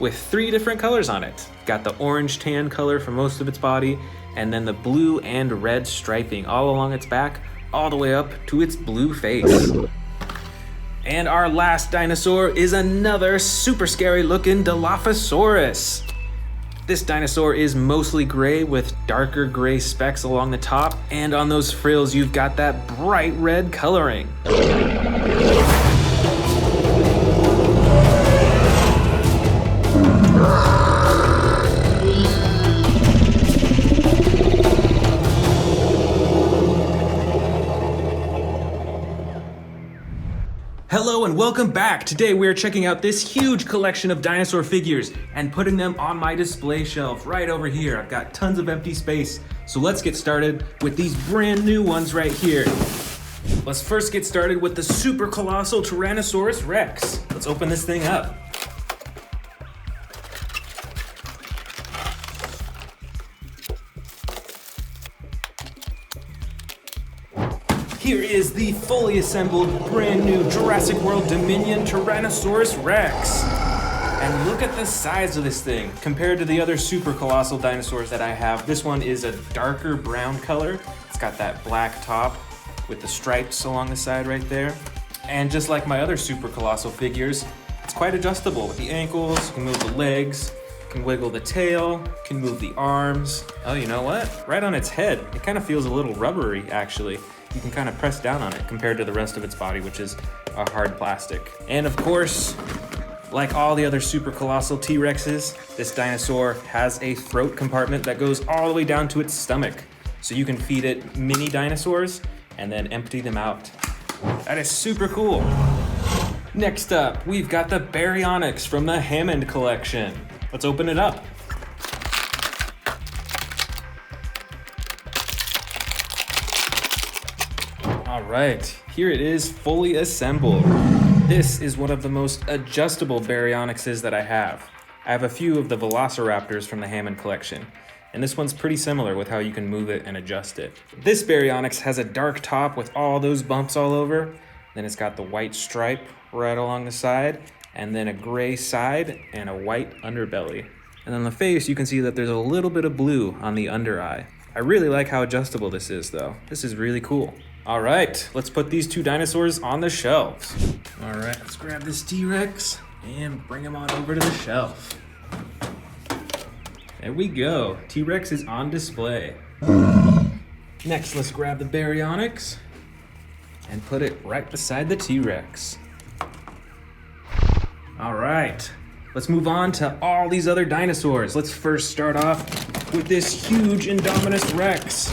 with 3 different colors on it. Got the orange tan color for most of its body, and then the blue and red striping all along its back, all the way up to its blue face. And our last dinosaur is another super scary looking Dilophosaurus. This dinosaur is mostly gray with darker gray specks along the top, and on those frills you've got that bright red coloring. Hello and welcome back. Today we are checking out this huge collection of dinosaur figures and putting them on my display shelf right over here. I've got tons of empty space, so let's get started with these brand new ones right here. Let's first get started with the super colossal Tyrannosaurus Rex. Let's open this thing up. Here is the fully assembled, brand new Jurassic World Dominion Tyrannosaurus Rex. And look at the size of this thing. Compared to the other super colossal dinosaurs that I have, this one is a darker brown color. It's got that black top with the stripes along the side right there. And just like my other super colossal figures, it's quite adjustable with the ankles. You can move the legs, you can wiggle the tail, you can move the arms. Oh, you know what? Right on its head, it kind of feels a little rubbery actually. You can kind of press down on it compared to the rest of its body, which is a hard plastic. And of course, like all the other super colossal T-Rexes, this dinosaur has a throat compartment that goes all the way down to its stomach. So you can feed it mini dinosaurs and then empty them out. That is super cool. Next up, we've got the Baryonyx from the Hammond collection. Let's open it up. All right, here it is fully assembled. This is one of the most adjustable Baryonyxes that I have. I have a few of the Velociraptors from the Hammond collection, and this one's pretty similar with how you can move it and adjust it. This Baryonyx has a dark top with all those bumps all over, then it's got the white stripe right along the side, and then a gray side and a white underbelly. And on the face, you can see that there's a little bit of blue on the under eye. I really like how adjustable this is though. This is really cool. All right, let's put these 2 dinosaurs on the shelves. All right, let's grab this T-Rex and bring him on over to the shelf. There we go, T-Rex is on display. Next, let's grab the Baryonyx and put it right beside the T-Rex. All right, let's move on to all these other dinosaurs. Let's first start off with this huge Indominus Rex.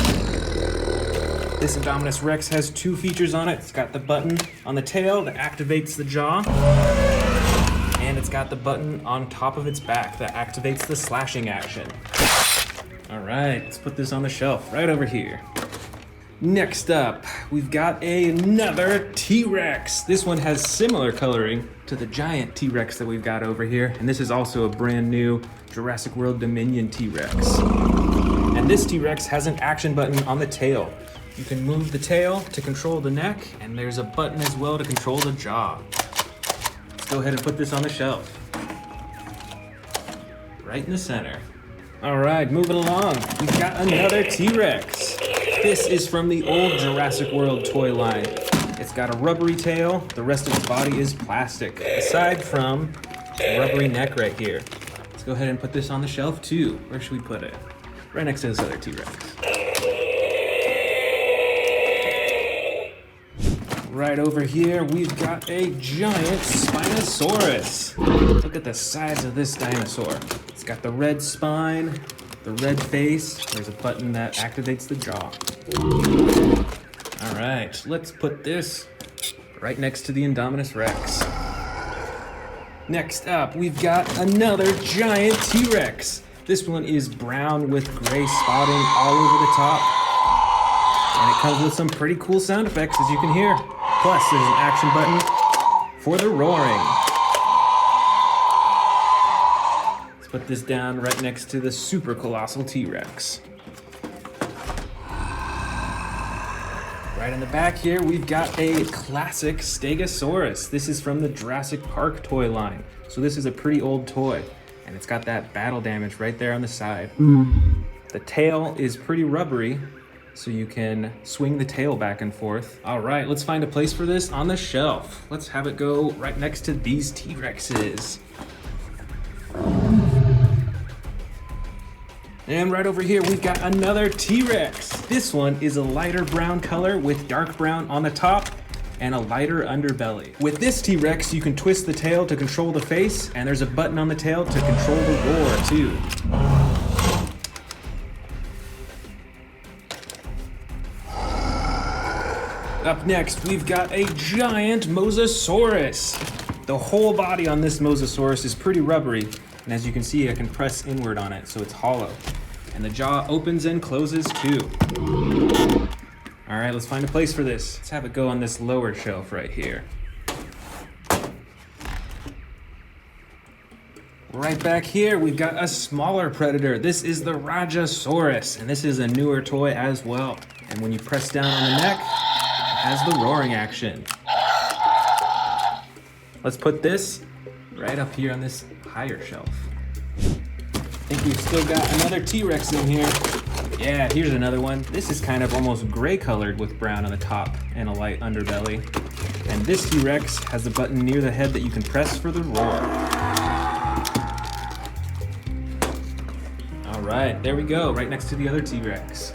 This Indominus Rex has 2 features on it. It's got the button on the tail that activates the jaw, and it's got the button on top of its back that activates the slashing action. All right, let's put this on the shelf right over here. Next up, we've got another T-Rex. This one has similar coloring to the giant T-Rex that we've got over here, and this is also a brand new Jurassic World Dominion T-Rex. And this T-Rex has an action button on the tail. You can move the tail to control the neck, and there's a button as well to control the jaw. Let's go ahead and put this on the shelf. Right in the center. All right, moving along. We've got another T-Rex. This is from the old Jurassic World toy line. It's got a rubbery tail. The rest of its body is plastic, aside from the rubbery neck right here. Let's go ahead and put this on the shelf too. Where should we put it? Right next to this other T-Rex. Right over here, we've got a giant Spinosaurus. Look at the size of this dinosaur. It's got the red spine, the red face. There's a button that activates the jaw. All right, let's put this right next to the Indominus Rex. Next up, we've got another giant T-Rex. This one is brown with gray spotting all over the top. And it comes with some pretty cool sound effects, as you can hear. Plus, there's an action button for the roaring. Let's put this down right next to the super colossal T-Rex. Right in the back here, we've got a classic Stegosaurus. This is from the Jurassic Park toy line. So this is a pretty old toy, and it's got that battle damage right there on the side. The tail is pretty rubbery, so you can swing the tail back and forth. All right, let's find a place for this on the shelf. Let's have it go right next to these T-Rexes. And right over here, we've got another T-Rex. This one is a lighter brown color with dark brown on the top and a lighter underbelly. With this T-Rex, you can twist the tail to control the face, and there's a button on the tail to control the roar too. Up next, we've got a giant Mosasaurus. The whole body on this Mosasaurus is pretty rubbery, and as you can see, I can press inward on it, so it's hollow. And the jaw opens and closes too. All right, let's find a place for this. Let's have it go on this lower shelf right here. Right back here, we've got a smaller predator. This is the Rajasaurus, and this is a newer toy as well. And when you press down on the neck, it has the roaring action. Let's put this right up here on this higher shelf. I think we've still got another T-Rex in here. Yeah, here's another one. This is kind of almost gray colored with brown on the top and a light underbelly. And this T-Rex has a button near the head that you can press for the roar. All right, there we go, right next to the other T-Rex.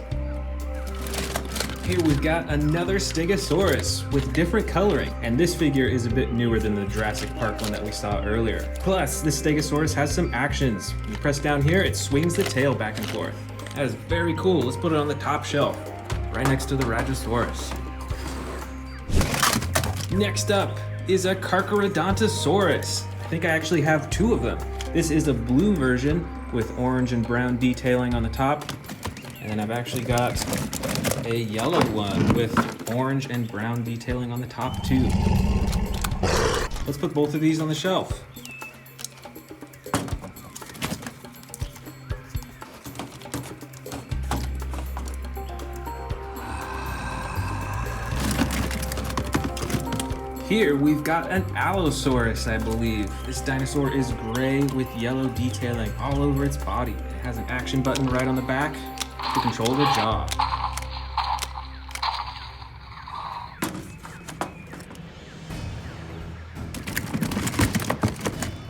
Here we've got another Stegosaurus with different coloring, and this figure is a bit newer than the Jurassic Park one that we saw earlier. Plus, this Stegosaurus has some actions. When you press down here, it swings the tail back and forth. That is very cool. Let's put it on the top shelf, right next to the Rajasaurus. Next up is a Carcharodontosaurus. I think I actually have two of them. This is a blue version with orange and brown detailing on the top, and then I've actually got a yellow one with orange and brown detailing on the top too. Let's put both of these on the shelf. Here we've got an Allosaurus, I believe. This dinosaur is gray with yellow detailing all over its body. It has an action button right on the back to control the jaw.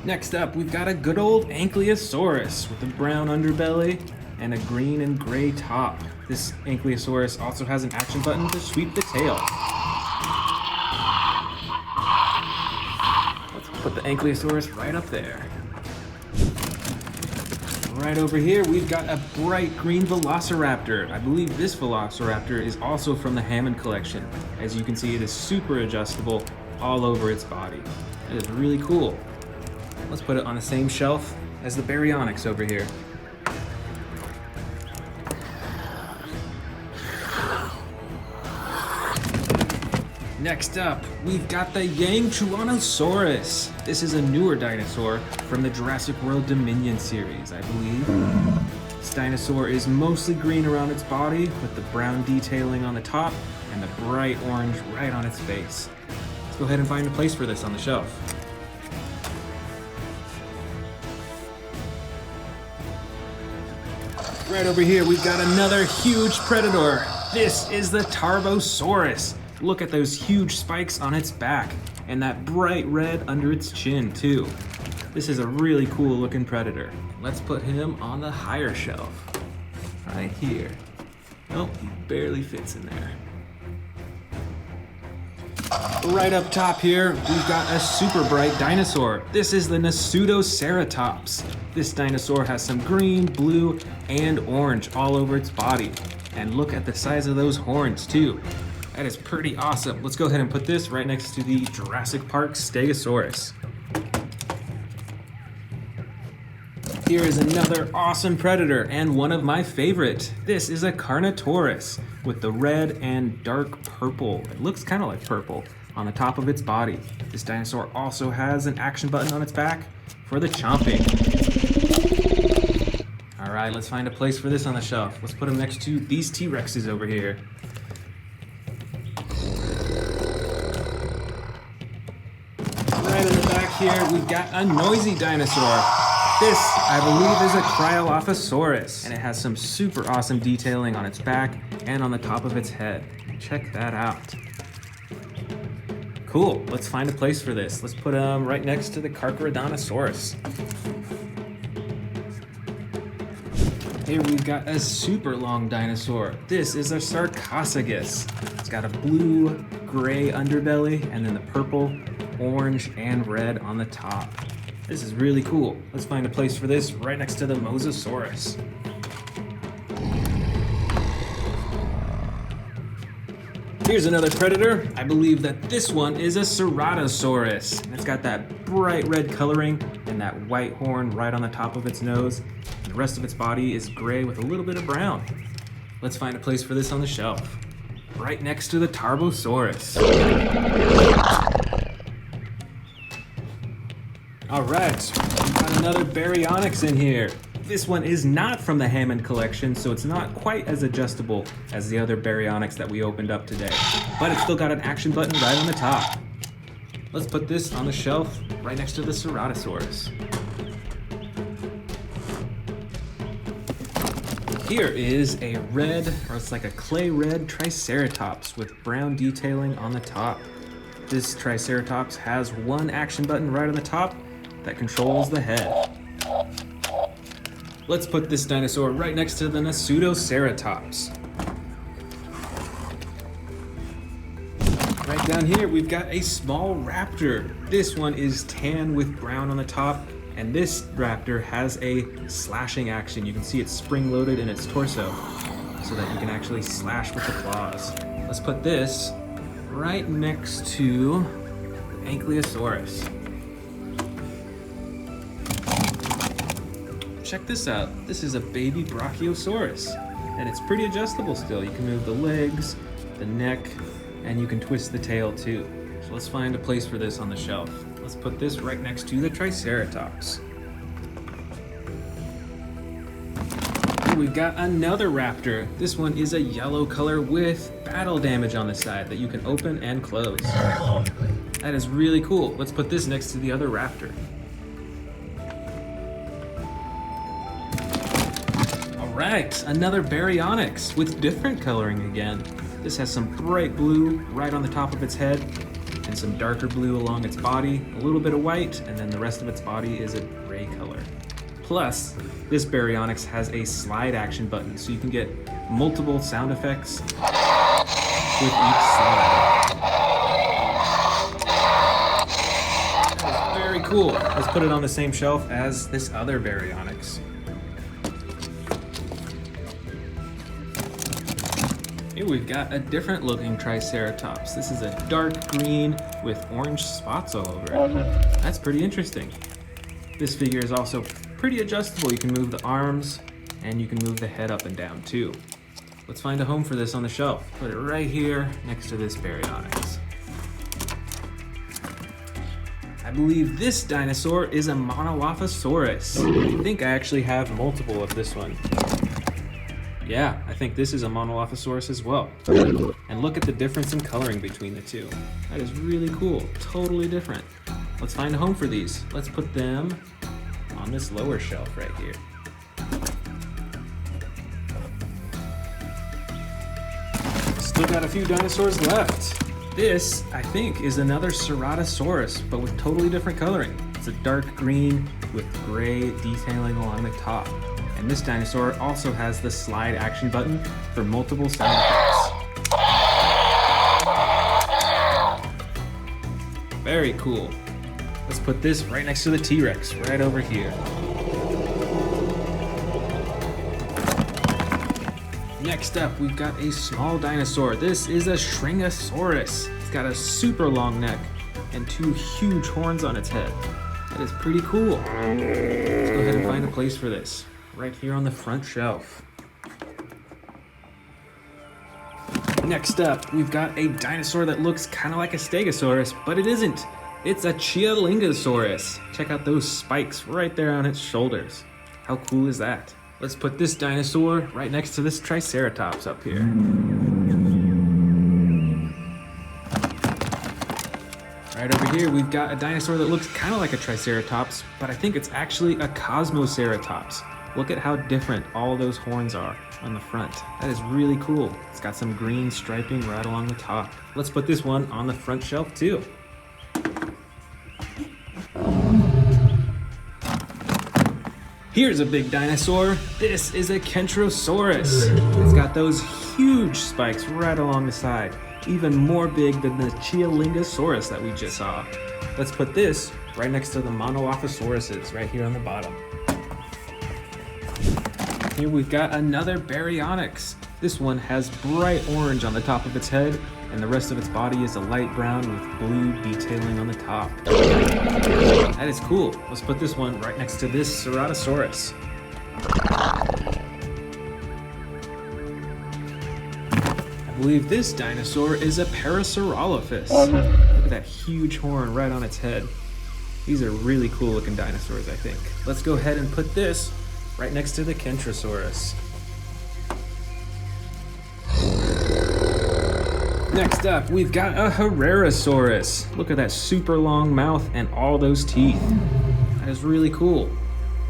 Next up, we've got a good old Ankylosaurus with a brown underbelly and a green and gray top. This Ankylosaurus also has an action button to sweep the tail. Let's put the Ankylosaurus right up there. Right over here, we've got a bright green Velociraptor. I believe this Velociraptor is also from the Hammond collection. As you can see, it is super adjustable all over its body. It is really cool. Let's put it on the same shelf as the Baryonyx over here. Next up, we've got the Yangchuanosaurus. This is a newer dinosaur from the Jurassic World Dominion series, I believe. This dinosaur is mostly green around its body with the brown detailing on the top and the bright orange right on its face. Let's go ahead and find a place for this on the shelf. Right over here, we've got another huge predator. This is the Tarbosaurus. Look at those huge spikes on its back and that bright red under its chin too. This is a really cool looking predator. Let's put him on the higher shelf, right here. Oh, he barely fits in there. Right up top here, we've got a super bright dinosaur. This is the Nasutoceratops. This dinosaur has some green, blue, and orange all over its body. And look at the size of those horns too. That is pretty awesome. Let's go ahead and put this right next to the Jurassic Park Stegosaurus. Here is another awesome predator and one of my favorite. This is a Carnotaurus with the red and dark purple. It looks kind of like purple on the top of its body. This dinosaur also has an action button on its back for the chomping. All right, let's find a place for this on the shelf. Let's put him next to these T-Rexes over here. Right in the back here, we've got a noisy dinosaur. This, I believe, is a Cryolophosaurus, and it has some super awesome detailing on its back and on the top of its head. Check that out. Cool, let's find a place for this. Let's put him right next to the Carcharodontosaurus. Here we've got a super long dinosaur. This is a Sarcophagus. It's got a blue, gray underbelly, and then the purple, orange, and red on the top. This is really cool. Let's find a place for this right next to the Mosasaurus. Here's another predator. I believe that this one is a Ceratosaurus. It's got that bright red coloring and that white horn right on the top of its nose. The rest of its body is gray with a little bit of brown. Let's find a place for this on the shelf. Right next to the Tarbosaurus. All right, we've got another Baryonyx in here. This one is not from the Hammond collection, so it's not quite as adjustable as the other Baryonyx that we opened up today. But it's still got an action button right on the top. Let's put this on the shelf right next to the Ceratosaurus. Here is a red, or it's like a clay red Triceratops with brown detailing on the top. This Triceratops has one action button right on the top that controls the head. Let's put this dinosaur right next to the Nasutoceratops. Right down here, we've got a small raptor. This one is tan with brown on the top, and this raptor has a slashing action. You can see it's spring-loaded in its torso, so that you can actually slash with the claws. Let's put this right next to Ankylosaurus. Check this out. This is a baby Brachiosaurus, and it's pretty adjustable still. You can move the legs, the neck, and you can twist the tail too. So let's find a place for this on the shelf. Let's put this right next to the Triceratops. Here we've got another raptor. This one is a yellow color with battle damage on the side that you can open and close. That is really cool. Let's put this next to the other raptor. Alright, another Baryonyx with different coloring again. This has some bright blue right on the top of its head and some darker blue along its body, a little bit of white, and then the rest of its body is a gray color. Plus, this Baryonyx has a slide action button, so you can get multiple sound effects with each slide. That is very cool. Let's put it on the same shelf as this other Baryonyx. Here we've got a different looking Triceratops. This is a dark green with orange spots all over it. That's pretty interesting. This figure is also pretty adjustable. You can move the arms and you can move the head up and down too. Let's find a home for this on the shelf. Put it right here next to this Baryonyx. I believe this dinosaur is a Monolophosaurus. I think I actually have multiple of this one. Yeah, I think this is a Monolophosaurus as well. And look at the difference in coloring between the two. That is really cool, totally different. Let's find a home for these. Let's put them on this lower shelf right here. Still got a few dinosaurs left. This, I think, is another Ceratosaurus, but with totally different coloring. It's a dark green with gray detailing along the top. And this dinosaur also has the slide action button for multiple sound effects. Very cool. Let's put this right next to the T-Rex, right over here. Next up, we've got a small dinosaur. This is a Shringosaurus. It's got a super long neck and two huge horns on its head. That is pretty cool. Let's go ahead and find a place for this. Right here on the front shelf. Next up, we've got a dinosaur that looks kind of like a Stegosaurus, but it isn't. It's a Chialingosaurus. Check out those spikes right there on its shoulders. How cool is that? Let's put this dinosaur right next to this Triceratops up here. Right over here, we've got a dinosaur that looks kind of like a Triceratops, but I think it's actually a Cosmoceratops. Look at how different all those horns are on the front. That is really cool. It's got some green striping right along the top. Let's put this one on the front shelf too. Here's a big dinosaur. This is a Kentrosaurus. It's got those huge spikes right along the side, even more big than the Chialingosaurus that we just saw. Let's put this right next to the Monolophosauruses right here on the bottom. Here we've got another Baryonyx. This one has bright orange on the top of its head, and the rest of its body is a light brown with blue detailing on the top. That is cool. Let's put this one right next to this Ceratosaurus. I believe this dinosaur is a Parasaurolophus. Look at that huge horn right on its head. These are really cool looking dinosaurs, I think. Let's go ahead and put this right next to the Kentrosaurus. Next up, we've got a Herrerasaurus. Look at that super long mouth and all those teeth. That is really cool.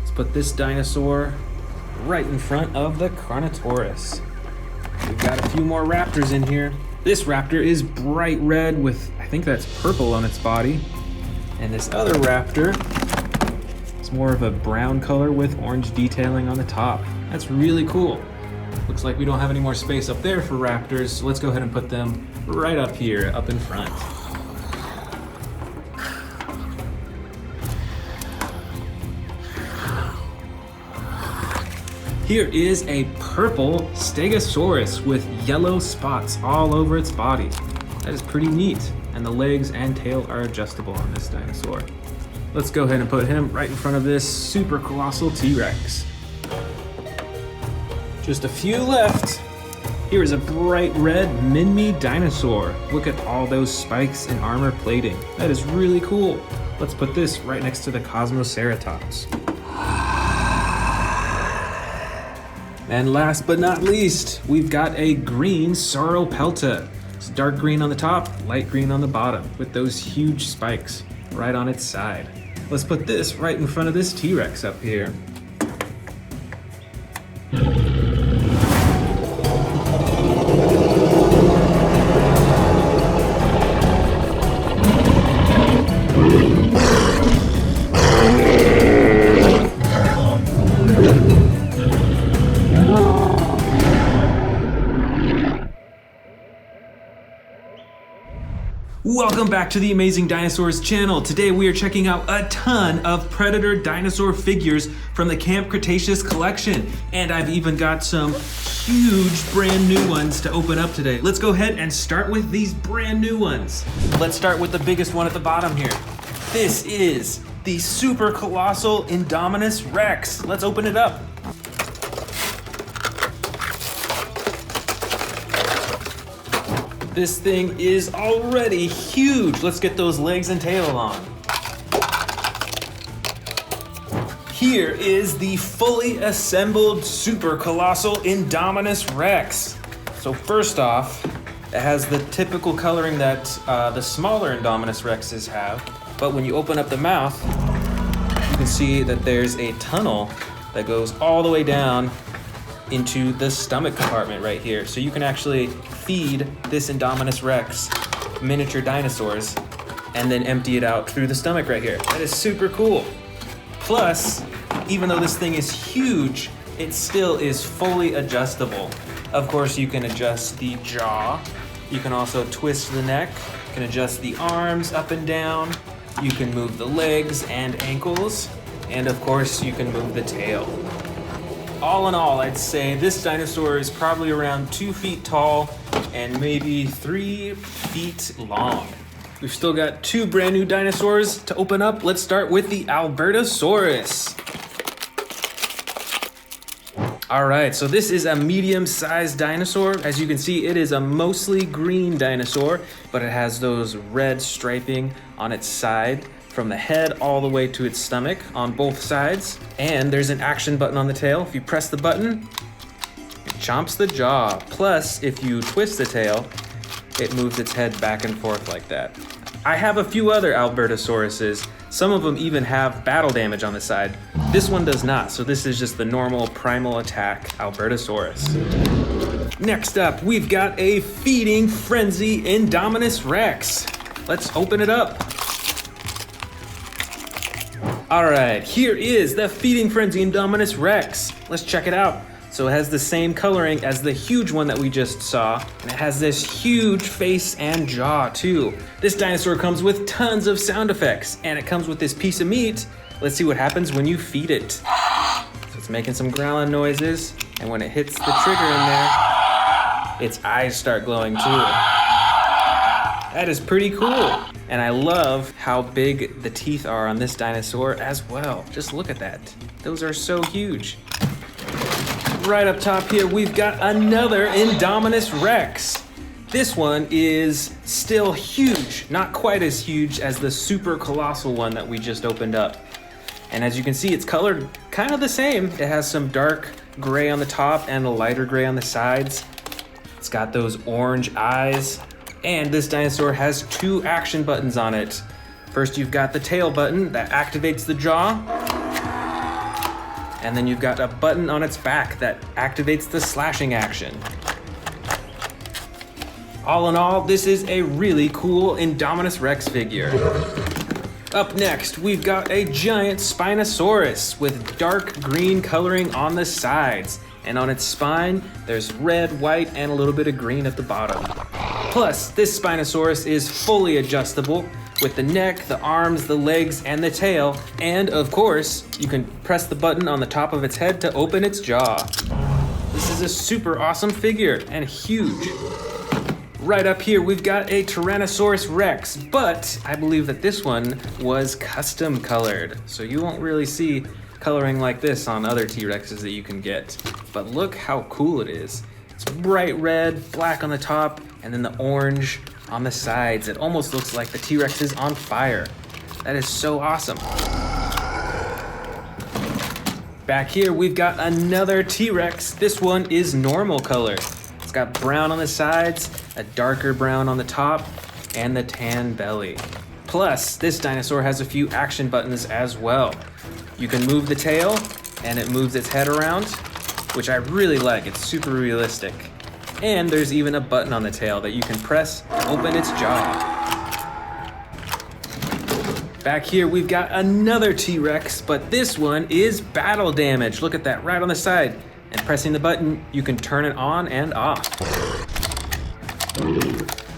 Let's put this dinosaur right in front of the Carnotaurus. We've got a few more raptors in here. This raptor is bright red with, I think that's purple on its body. And this other raptor, it's more of a brown color with orange detailing on the top. That's really cool. Looks like we don't have any more space up there for raptors, so let's go ahead and put them right up here, up in front. Here is a purple Stegosaurus with yellow spots all over its body. That is pretty neat, and the legs and tail are adjustable on this dinosaur. Let's go ahead and put him right in front of this super colossal T-Rex. Just a few left. Here is a bright red Minmi dinosaur. Look at all those spikes and armor plating. That is really cool. Let's put this right next to the Cosmoceratops. And last but not least, we've got a green Sauropelta. It's dark green on the top, light green on the bottom, with those huge spikes right on its side. Let's put this right in front of this T-Rex up here. Welcome back to the Amazing Dinosaurs channel. Today we are checking out a ton of Predator dinosaur figures from the Camp Cretaceous collection. And I've even got some huge brand new ones to open up today. Let's go ahead and start with these brand new ones. Let's start with the biggest one at the bottom here. This is the super colossal Indominus Rex. Let's open it up. This thing is already huge. Let's get those legs and tail on. Here is the fully assembled super colossal Indominus Rex. So first off, it has the typical coloring that the smaller Indominus Rexes have, but when you open up the mouth, you can see that there's a tunnel that goes all the way down into the stomach compartment right here. So you can actually feed this Indominus Rex miniature dinosaurs and then empty it out through the stomach right here. That is super cool. Plus, even though this thing is huge, it still is fully adjustable. Of course, you can adjust the jaw. You can also twist the neck. You can adjust the arms up and down. You can move the legs and ankles. And of course, you can move the tail. All in all, I'd say this dinosaur is probably around 2 feet tall and maybe 3 feet long. We've still got 2 brand new dinosaurs to open up. Let's start with the Albertosaurus. All right, so this is a medium-sized dinosaur. As you can see, it is a mostly green dinosaur, but it has those red striping on its side from the head all the way to its stomach on both sides. And there's an action button on the tail. If you press the button, it chomps the jaw. Plus, if you twist the tail, it moves its head back and forth like that. I have a few other Albertosauruses. Some of them even have battle damage on the side. This one does not, so this is just the normal primal attack Albertosaurus. Next up, we've got a feeding frenzy Indominus Rex. Let's open it up. All right, here is the feeding frenzy Indominus Rex. Let's check it out. So it has the same coloring as the huge one that we just saw, and it has this huge face and jaw too. This dinosaur comes with tons of sound effects, and it comes with this piece of meat. Let's see what happens when you feed it. So it's making some growling noises, and when it hits the trigger in there, its eyes start glowing too. That is pretty cool. And I love how big the teeth are on this dinosaur as well. Just look at that. Those are so huge. Right up top here, we've got another Indominus Rex. This one is still huge, not quite as huge as the super colossal one that we just opened up. And as you can see, it's colored kind of the same. It has some dark gray on the top and a lighter gray on the sides. It's got those orange eyes. And this dinosaur has 2 action buttons on it. First, you've got the tail button that activates the jaw. And then you've got a button on its back that activates the slashing action. All in all, this is a really cool Indominus Rex figure. Up next, we've got a giant Spinosaurus with dark green coloring on the sides. And on its spine, there's red, white, and a little bit of green at the bottom. Plus, this Spinosaurus is fully adjustable with the neck, the arms, the legs, and the tail. And of course, you can press the button on the top of its head to open its jaw. This is a super awesome figure and huge. Right up here, we've got a Tyrannosaurus Rex, but I believe that this one was custom colored. So you won't really see coloring like this on other T-Rexes that you can get. But look how cool it is. It's bright red, black on the top, and then the orange on the sides. It almost looks like the T-Rex is on fire. That is so awesome. Back here, we've got another T-Rex. This one is normal color. It's got brown on the sides, a darker brown on the top, and the tan belly. Plus, this dinosaur has a few action buttons as well. You can move the tail, and it moves its head around, which I really like. It's super realistic. And there's even a button on the tail that you can press to open its jaw. Back here, we've got another T-Rex, but this one is battle damage. Look at that right on the side. And pressing the button, you can turn it on and off.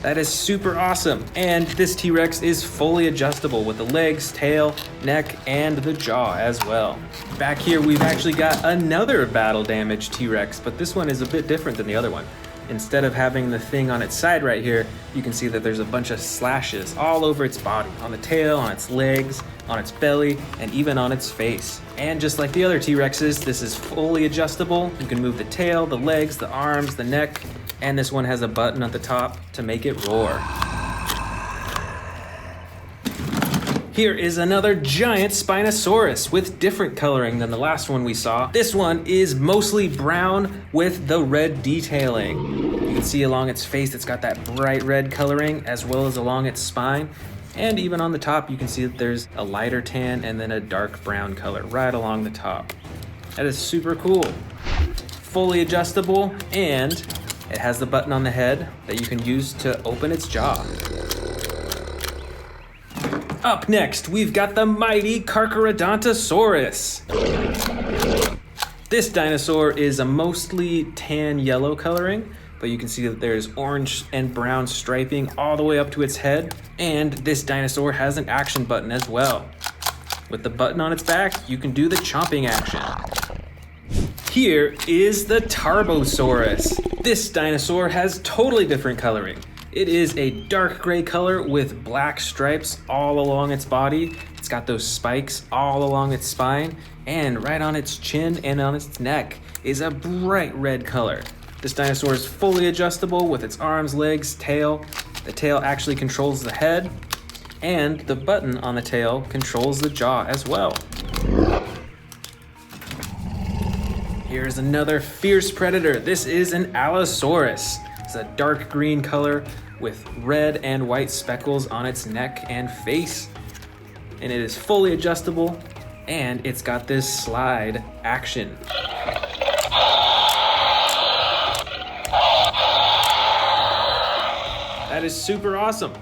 That is super awesome. And this T-Rex is fully adjustable with the legs, tail, neck, and the jaw as well. Back here, we've actually got another battle damage T-Rex, but this one is a bit different than the other one. Instead of having the thing on its side right here, you can see that there's a bunch of slashes all over its body, on the tail, on its legs, on its belly, and even on its face. And just like the other T-Rexes, this is fully adjustable. You can move the tail, the legs, the arms, the neck, and this one has a button at the top to make it roar. Here is another giant Spinosaurus with different coloring than the last one we saw. This one is mostly brown with the red detailing. You can see along its face it's got that bright red coloring as well as along its spine. And even on the top you can see that there's a lighter tan and then a dark brown color right along the top. That is super cool. Fully adjustable, and it has the button on the head that you can use to open its jaw. Up next, we've got the mighty Carcharodontosaurus. This dinosaur is a mostly tan yellow coloring, but you can see that there's orange and brown striping all the way up to its head. And this dinosaur has an action button as well. With the button on its back, you can do the chomping action. Here is the Tarbosaurus. This dinosaur has totally different coloring. It is a dark gray color with black stripes all along its body. It's got those spikes all along its spine, and right on its chin and on its neck is a bright red color. This dinosaur is fully adjustable with its arms, legs, tail. The tail actually controls the head, and the button on the tail controls the jaw as well. Here's another fierce predator. This is an Allosaurus. It's a dark green color with red and white speckles on its neck and face. And it is fully adjustable, and it's got this slide action. That is super awesome.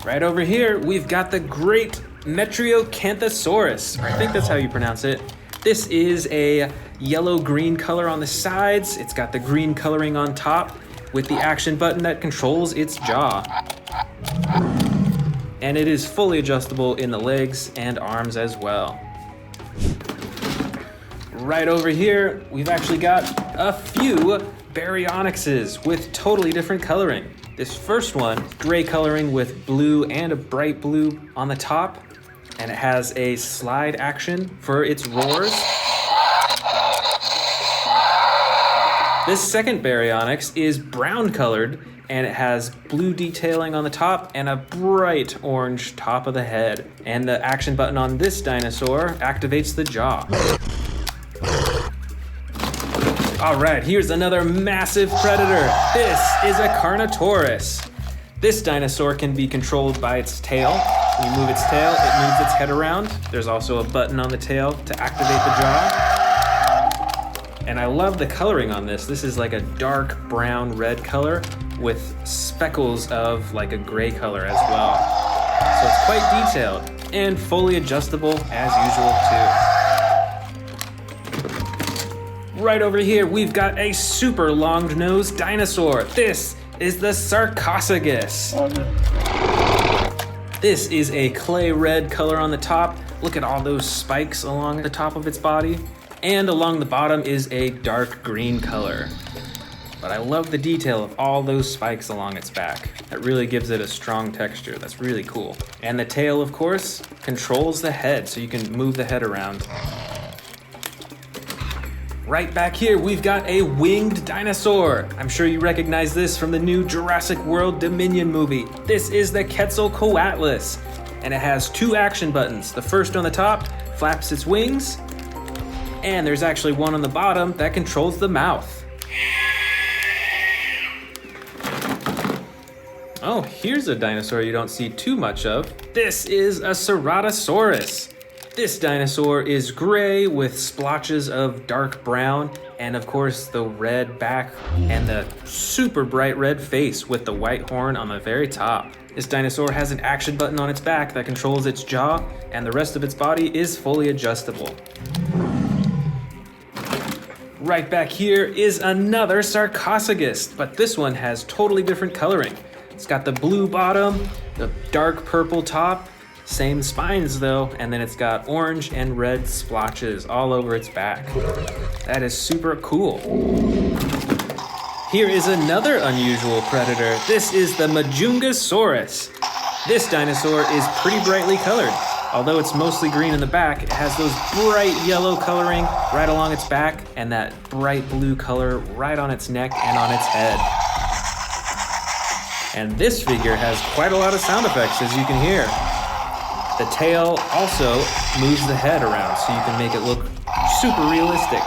Right over here, we've got the great Metriacanthosaurus. I think that's how you pronounce it. This is a yellow-green color on the sides. It's got the green coloring on top with the action button that controls its jaw. And it is fully adjustable in the legs and arms as well. Right over here, we've actually got a few Baryonyxes with totally different coloring. This first one, gray coloring with blue and a bright blue on the top, and it has a slide action for its roars. This second Baryonyx is brown colored, and it has blue detailing on the top and a bright orange top of the head. And the action button on this dinosaur activates the jaw. All right, here's another massive predator. This is a Carnotaurus. This dinosaur can be controlled by its tail. When you move its tail, it moves its head around. There's also a button on the tail to activate the jaw. And I love the coloring on this. This is like a dark brown red color with speckles of like a gray color as well. So it's quite detailed and fully adjustable as usual too. Right over here, we've got a super long-nosed dinosaur. This is the Sarcophagus. This is a clay red color on the top. Look at all those spikes along the top of its body. And along the bottom is a dark green color. But I love the detail of all those spikes along its back. That really gives it a strong texture. That's really cool. And the tail, of course, controls the head, so you can move the head around. Right back here, we've got a winged dinosaur. I'm sure you recognize this from the new Jurassic World Dominion movie. This is the Quetzalcoatlus, and it has two action buttons. The first on the top flaps its wings, and there's actually one on the bottom that controls the mouth. Oh, here's a dinosaur you don't see too much of. This is a Ceratosaurus. This dinosaur is gray with splotches of dark brown, and of course the red back and the super bright red face with the white horn on the very top. This dinosaur has an action button on its back that controls its jaw, and the rest of its body is fully adjustable. Right back here is another Sarcophagus, but this one has totally different coloring. It's got the blue bottom, the dark purple top, same spines though, and then it's got orange and red splotches all over its back. That is super cool. Here is another unusual predator. This is the Majungasaurus. This dinosaur is pretty brightly colored. Although it's mostly green in the back, it has those bright yellow coloring right along its back and that bright blue color right on its neck and on its head. And this figure has quite a lot of sound effects, as you can hear. The tail also moves the head around so you can make it look super realistic.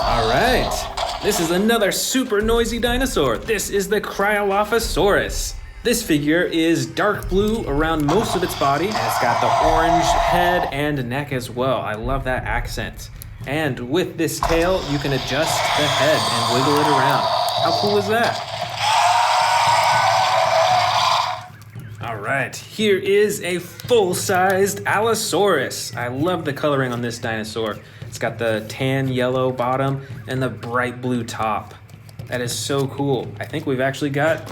All right, this is another super noisy dinosaur. This is the Cryolophosaurus. This figure is dark blue around most of its body, and it's got the orange head and neck as well. I love that accent. And with this tail, you can adjust the head and wiggle it around. How cool is that? All right, here is a full-sized Allosaurus. I love the coloring on this dinosaur. It's got the tan yellow bottom and the bright blue top. That is so cool. I think we've actually got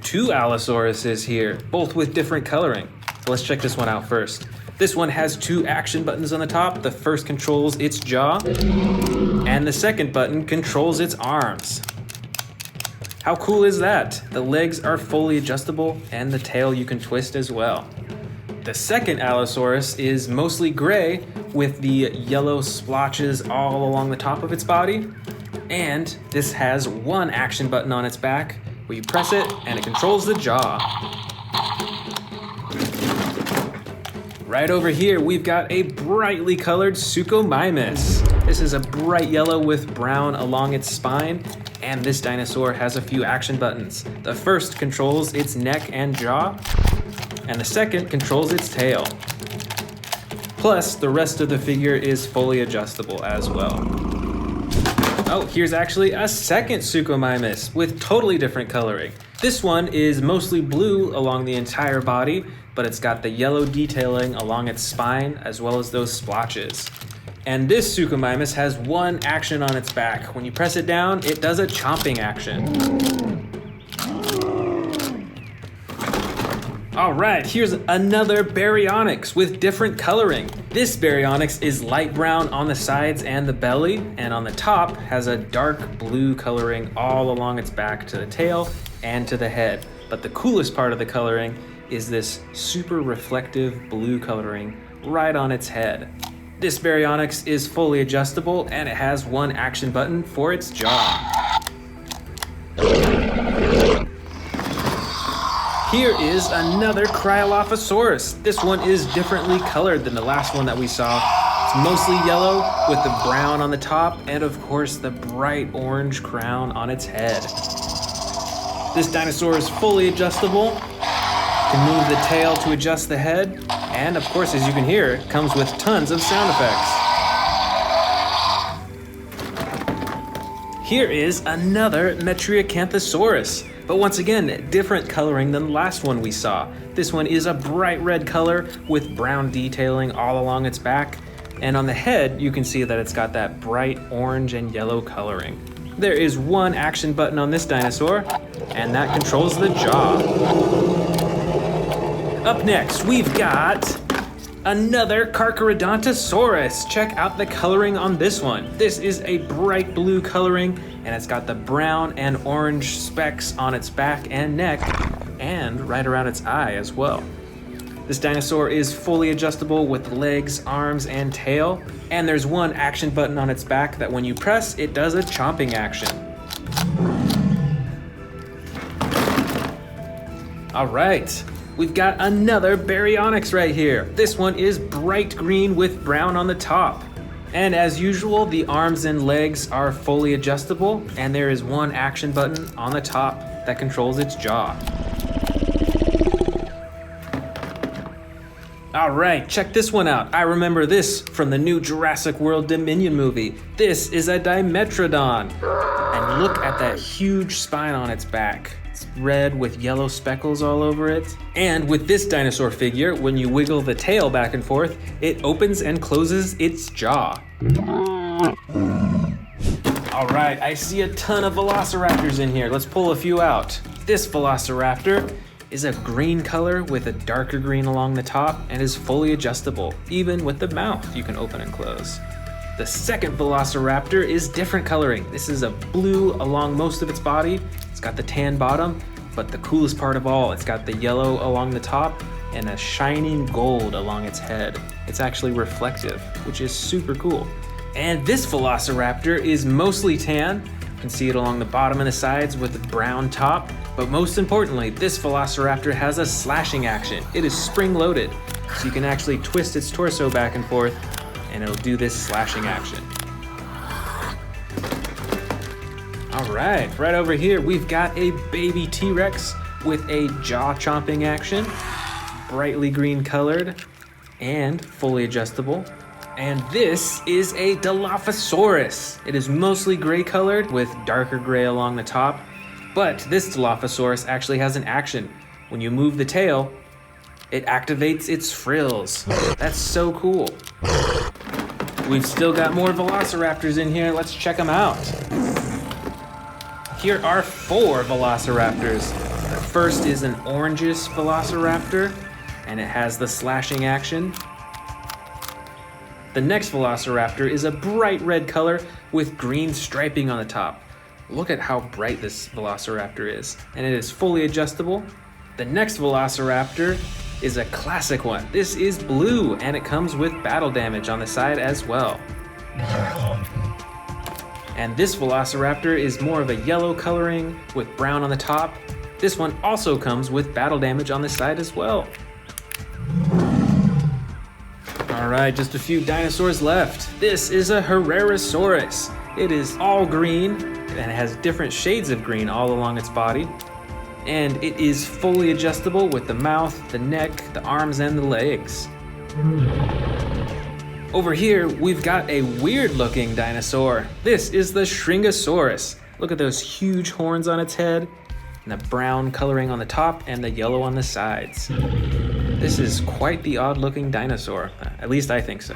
2 Allosauruses here, both with different coloring. So let's check this one out first. This one has 2 action buttons on the top. The first controls its jaw, and the second button controls its arms. How cool is that? The legs are fully adjustable, and the tail you can twist as well. The second Allosaurus is mostly gray with the yellow splotches all along the top of its body. And this has 1 action button on its back where you press it and it controls the jaw. Right over here, we've got a brightly colored Suchomimus. This is a bright yellow with brown along its spine, and this dinosaur has a few action buttons. The first controls its neck and jaw, and the second controls its tail. Plus, the rest of the figure is fully adjustable as well. Oh, here's actually a second Suchomimus with totally different coloring. This one is mostly blue along the entire body, but it's got the yellow detailing along its spine as well as those splotches. And this Suchomimus has 1 action on its back. When you press it down, it does a chomping action. All right, here's another Baryonyx with different coloring. This Baryonyx is light brown on the sides and the belly, and on the top has a dark blue coloring all along its back to the tail and to the head. But the coolest part of the coloring is this super reflective blue coloring right on its head. This Baryonyx is fully adjustable, and it has 1 action button for its jaw. Here is another Cryolophosaurus. This one is differently colored than the last one that we saw. It's mostly yellow with the brown on the top and of course the bright orange crown on its head. This dinosaur is fully adjustable. You can move the tail to adjust the head. And of course, as you can hear, it comes with tons of sound effects. Here is another Metriacanthosaurus. But once again, different coloring than the last one we saw. This one is a bright red color with brown detailing all along its back. And on the head, you can see that it's got that bright orange and yellow coloring. There is 1 action button on this dinosaur, and that controls the jaw. Up next, we've got another Carcharodontosaurus. Check out the coloring on this one. This is a bright blue coloring, and it's got the brown and orange specks on its back and neck, and right around its eye as well. This dinosaur is fully adjustable with legs, arms, and tail, and there's 1 action button on its back that when you press, it does a chomping action. All right. We've got another Baryonyx right here. This one is bright green with brown on the top. And as usual, the arms and legs are fully adjustable, and there is 1 action button on the top that controls its jaw. All right, check this one out. I remember this from the new Jurassic World Dominion movie. This is a Dimetrodon. And look at that huge spine on its back. It's red with yellow speckles all over it. And with this dinosaur figure, when you wiggle the tail back and forth, it opens and closes its jaw. All right, I see a ton of velociraptors in here. Let's pull a few out. This velociraptor is a green color with a darker green along the top and is fully adjustable. Even with the mouth, you can open and close. The second velociraptor is different coloring. This is a blue along most of its body. It's got the tan bottom, but the coolest part of all, it's got the yellow along the top and a shining gold along its head. It's actually reflective, which is super cool. And this velociraptor is mostly tan. You can see it along the bottom and the sides with the brown top, But most importantly, this Velociraptor has a slashing action. It is spring-loaded, so you can actually twist its torso back and forth, and it'll do this slashing action. All right over here, we've got a baby T-Rex with a jaw-chomping action, brightly green colored, and fully adjustable. And this is a Dilophosaurus. It is mostly gray colored with darker gray along the top, but this Dilophosaurus actually has an action. When you move the tail, it activates its frills. That's so cool. We've still got more Velociraptors in here. Let's check them out. Here are 4 Velociraptors. The first is an orangish Velociraptor, and it has the slashing action. The next Velociraptor is a bright red color with green striping on the top. Look at how bright this Velociraptor is, and it is fully adjustable. The next Velociraptor is a classic one. This is blue, and it comes with battle damage on the side as well. And this Velociraptor is more of a yellow coloring with brown on the top. This one also comes with battle damage on the side as well. All right, just a few dinosaurs left. This is a Herrerasaurus. It is all green, and it has different shades of green all along its body. And it is fully adjustable with the mouth, the neck, the arms, and the legs. Over here, we've got a weird-looking dinosaur. This is the Shringosaurus. Look at those huge horns on its head, and the brown coloring on the top, and the yellow on the sides. This is quite the odd-looking dinosaur. At least I think so.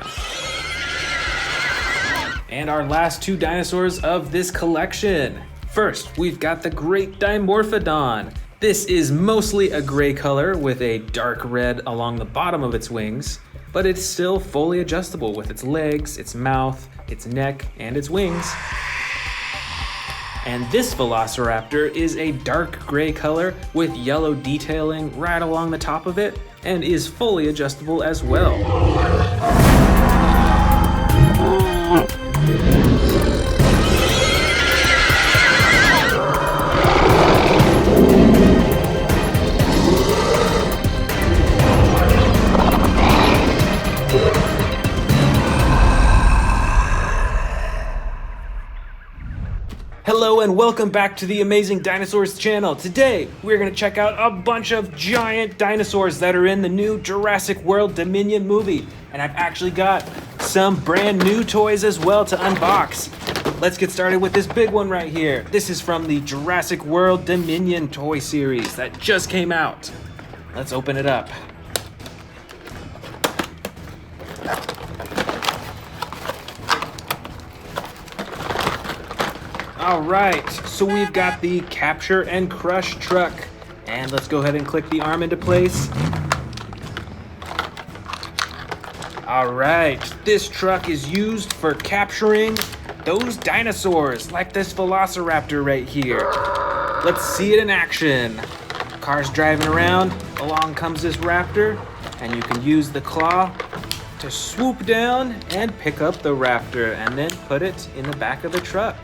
And our last 2 dinosaurs of this collection. First, we've got the Great Dimorphodon. This is mostly a gray color with a dark red along the bottom of its wings, but it's still fully adjustable with its legs, its mouth, its neck, and its wings. And this Velociraptor is a dark gray color with yellow detailing right along the top of it, and is fully adjustable as well. Hello and welcome back to the Amazing Dinosaurs channel. Today, we're gonna check out a bunch of giant dinosaurs that are in the new Jurassic World Dominion movie. And I've actually got some brand new toys as well to unbox. Let's get started with this big one right here. This is from the Jurassic World Dominion toy series that just came out. Let's open it up. All right, so we've got the Capture and Crush truck. And let's go ahead and click the arm into place. All right, this truck is used for capturing those dinosaurs, like this Velociraptor right here. Let's see it in action. Car's driving around, along comes this raptor, and you can use the claw to swoop down and pick up the raptor and then put it in the back of the truck.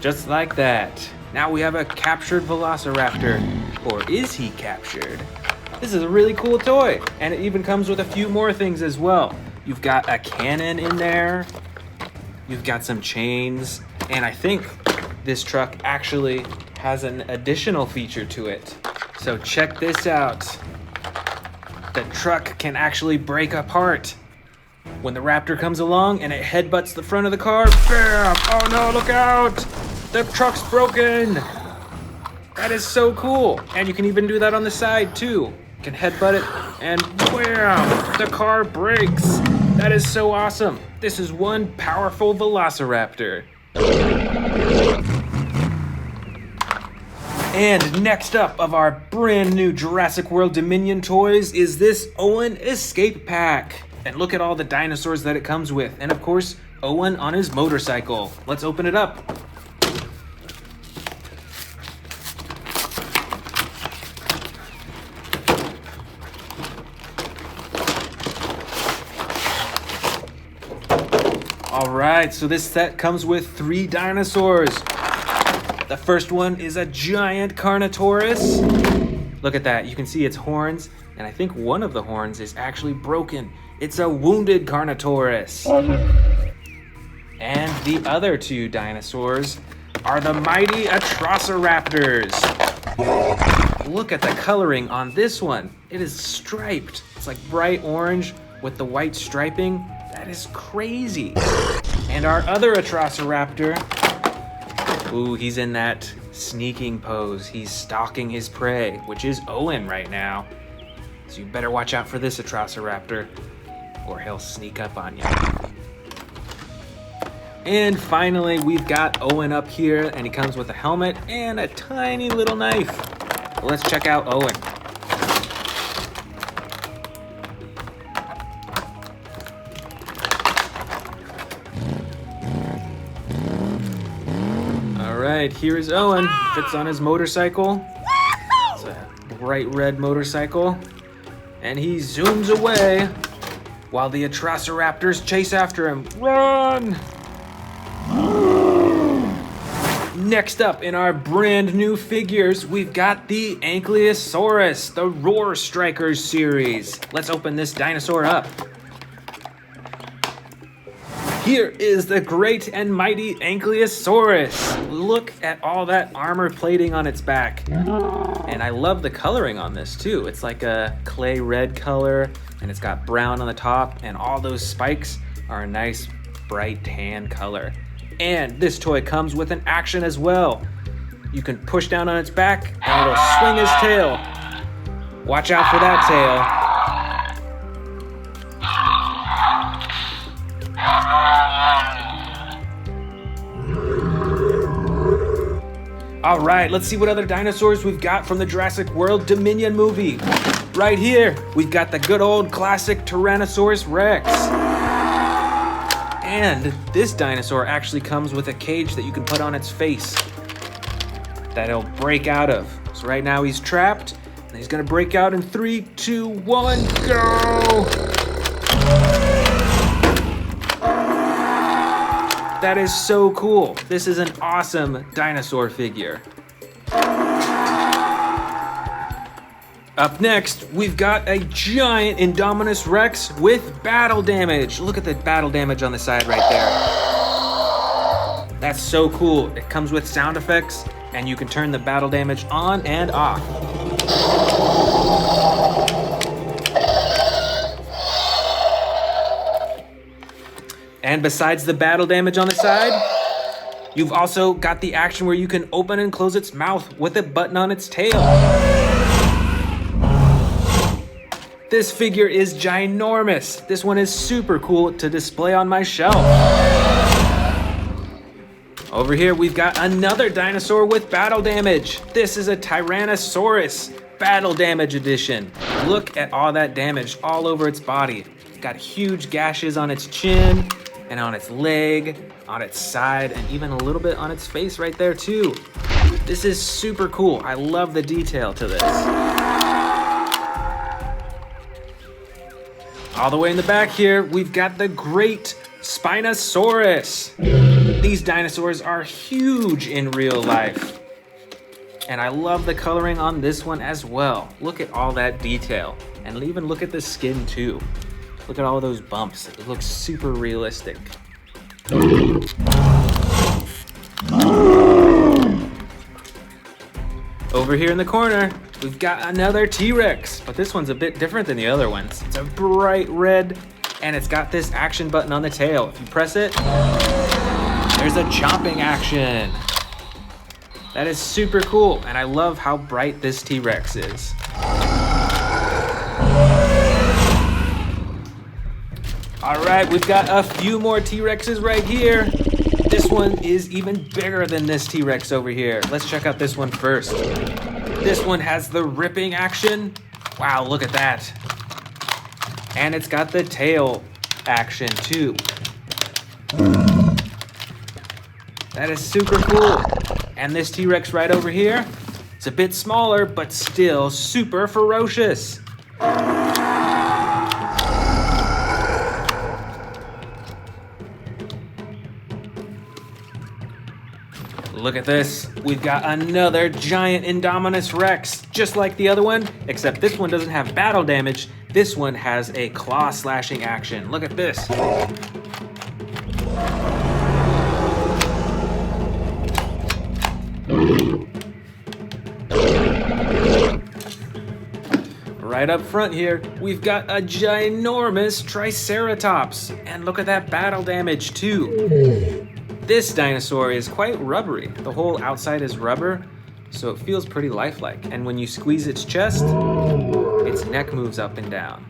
Just like that. Now we have a captured Velociraptor. Or is he captured? This is a really cool toy. And it even comes with a few more things as well. You've got a cannon in there. You've got some chains. And I think this truck actually has an additional feature to it. So check this out. The truck can actually break apart. When the raptor comes along and it headbutts the front of the car, bam! Oh no, look out! The truck's broken! That is so cool. And you can even do that on the side too. You can headbutt it and wham! The car breaks. That is so awesome. This is one powerful Velociraptor. And next up of our brand new Jurassic World Dominion toys is this Owen Escape Pack. And look at all the dinosaurs that it comes with. And of course, Owen on his motorcycle. Let's open it up. All right, so this set comes with 3 dinosaurs. The first one is a giant Carnotaurus. Look at that, you can see its horns, and I think one of the horns is actually broken. It's a wounded Carnotaurus. And the other two dinosaurs are the mighty Atrociraptors. Look at the coloring on this one. It is striped. It's like bright orange with the white striping. That is crazy. And our other Atrociraptor, ooh, he's in that sneaking pose. He's stalking his prey, which is Owen right now. So you better watch out for this Atrociraptor or he'll sneak up on you. And finally, we've got Owen up here, and he comes with a helmet and a tiny little knife. Let's check out Owen. All right, here is Owen. Fits on his motorcycle. It's a bright red motorcycle. And he zooms away while the Atrociraptors chase after him. Run! Next up in our brand new figures, we've got the Ankylosaurus, the Roar Strikers series. Let's open this dinosaur up. Here is the great and mighty Ankylosaurus. Look at all that armor plating on its back. And I love the coloring on this too. It's like a clay red color, and it's got brown on the top, and all those spikes are a nice bright tan color. And this toy comes with an action as well. You can push down on its back and it'll swing his tail. Watch out for that tail. All right, let's see what other dinosaurs we've got from the Jurassic World Dominion movie. Right here, we've got the good old classic Tyrannosaurus Rex. And this dinosaur actually comes with a cage that you can put on its face that it'll break out of. So right now he's trapped, and he's gonna break out in 3, 2, 1, go! That is so cool. This is an awesome dinosaur figure. Up next, we've got a giant Indominus Rex with battle damage. Look at the battle damage on the side right there. That's so cool. It comes with sound effects, and you can turn the battle damage on and off. And besides the battle damage on the side, you've also got the action where you can open and close its mouth with a button on its tail. This figure is ginormous. This one is super cool to display on my shelf. Over here, we've got another dinosaur with battle damage. This is a Tyrannosaurus Battle Damage Edition. Look at all that damage all over its body. It's got huge gashes on its chin and on its leg, on its side, and even a little bit on its face right there too. This is super cool. I love the detail to this. All the way in the back here, we've got the great Spinosaurus. These dinosaurs are huge in real life. And I love the coloring on this one as well. Look at all that detail. And even look at the skin too. Look at all those bumps. It looks super realistic. Over here in the corner, we've got another T-Rex, but this one's a bit different than the other ones. It's a bright red, and it's got this action button on the tail. If you press it, there's a chomping action. That is super cool, and I love how bright this T-Rex is. All right, we've got a few more T-Rexes right here. This one is even bigger than this T-Rex over here. Let's check out this one first. This one has the ripping action. Wow, look at that. And it's got the tail action too. That is super cool. And this T-Rex right over here, it's a bit smaller, but still super ferocious. Look at this. We've got another giant Indominus Rex, just like the other one, except this one doesn't have battle damage. This one has a claw slashing action. Look at this. Right up front here, we've got a ginormous Triceratops. And look at that battle damage too. This dinosaur is quite rubbery. The whole outside is rubber, so it feels pretty lifelike. And when you squeeze its chest, its neck moves up and down.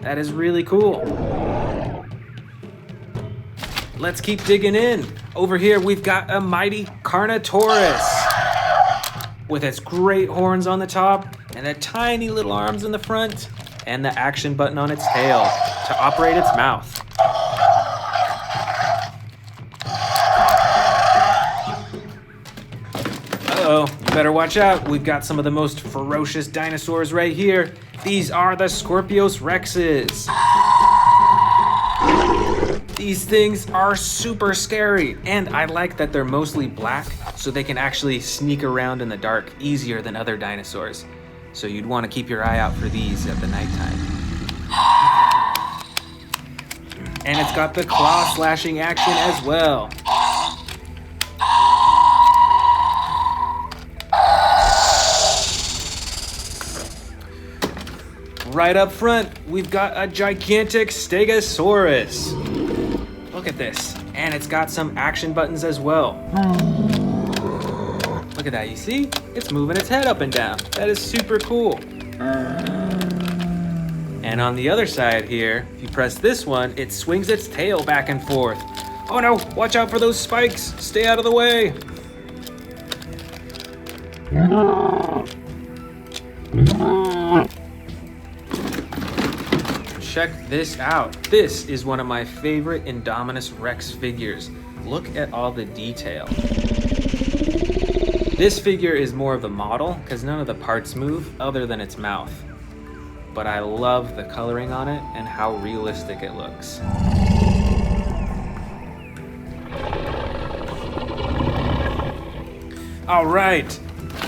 That is really cool. Let's keep digging in. Over here, we've got a mighty Carnotaurus with its great horns on the top and the tiny little arms in the front and the action button on its tail to operate its mouth. Uh-oh, you better watch out. We've got some of the most ferocious dinosaurs right here. These are the Scorpius Rexes. These things are super scary, and I like that they're mostly black, so they can actually sneak around in the dark easier than other dinosaurs. So you'd want to keep your eye out for these at the nighttime. And it's got the claw slashing action as well. Right up front, we've got a gigantic Stegosaurus. Look at this. And it's got some action buttons as well. Look at that, you see? It's moving its head up and down. That is super cool. And on the other side here, if you press this one, it swings its tail back and forth. Oh no, watch out for those spikes. Stay out of the way. Check this out. This is one of my favorite Indominus Rex figures. Look at all the detail. This figure is more of the model because none of the parts move other than its mouth. But I love the coloring on it and how realistic it looks. All right,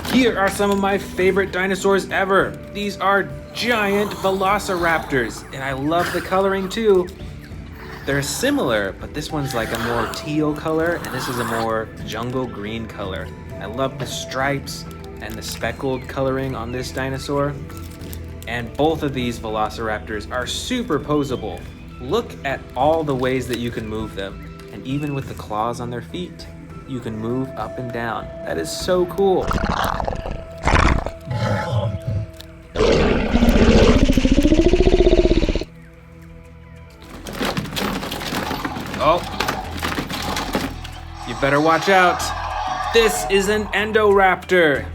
here are some of my favorite dinosaurs ever. These are giant velociraptors, and I love the coloring too. They're similar, but this one's like a more teal color, and this is a more jungle green color. I love the stripes and the speckled coloring on this dinosaur. And both of these velociraptors are super posable. Look at all the ways that you can move them. And even with the claws on their feet, you can move up and down. That is so cool. Oh, you better watch out. This is an Endoraptor.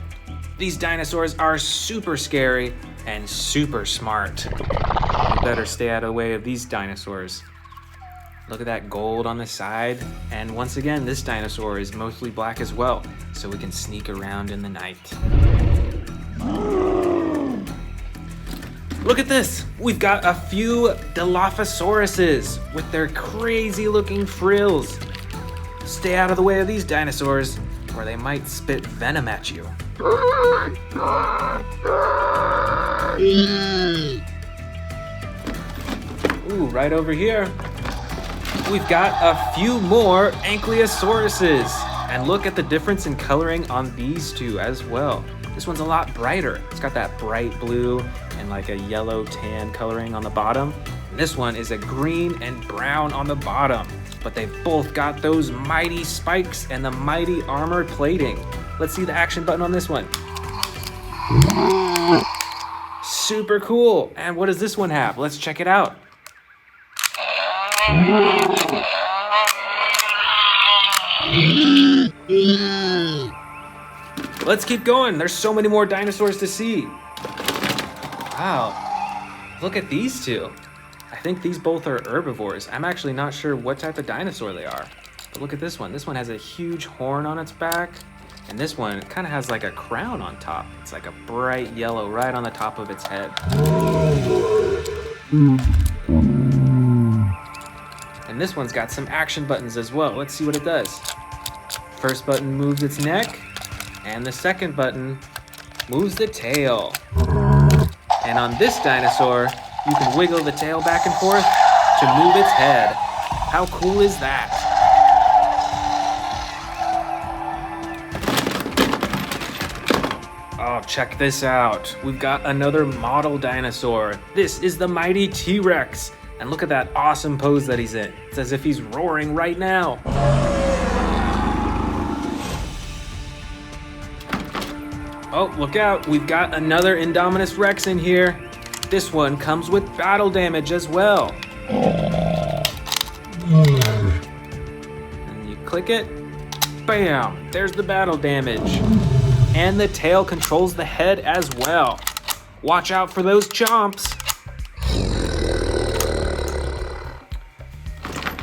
These dinosaurs are super scary and super smart. You better stay out of the way of these dinosaurs. Look at that gold on the side. And once again, this dinosaur is mostly black as well, so we can sneak around in the night. Look at this. We've got a few Dilophosauruses with their crazy looking frills. Stay out of the way of these dinosaurs, or they might spit venom at you. Ooh, right over here, we've got a few more Ankylosauruses. And look at the difference in coloring on these two as well. This one's a lot brighter. It's got that bright blue and like a yellow tan coloring on the bottom. And this one is a green and brown on the bottom. But they've both got those mighty spikes and the mighty armor plating. Let's see the action button on this one. Super cool. And what does this one have? Let's check it out. Let's keep going. There's so many more dinosaurs to see. Wow. Look at these two. I think these both are herbivores. I'm actually not sure what type of dinosaur they are. But look at this one. This one has a huge horn on its back. And this one kind of has like a crown on top. It's like a bright yellow right on the top of its head. And this one's got some action buttons as well. Let's see what it does. first button moves its neck, and the second button moves the tail. And on this dinosaur, you can wiggle the tail back and forth to move its head. How cool is that? Oh, check this out. We've got another model dinosaur. This is the mighty T-Rex. And look at that awesome pose that he's in. It's as if he's roaring right now. Oh, look out. We've got another Indominus Rex in here. This one comes with battle damage as well. And you click it. Bam! There's the battle damage. And the tail controls the head as well. Watch out for those chomps.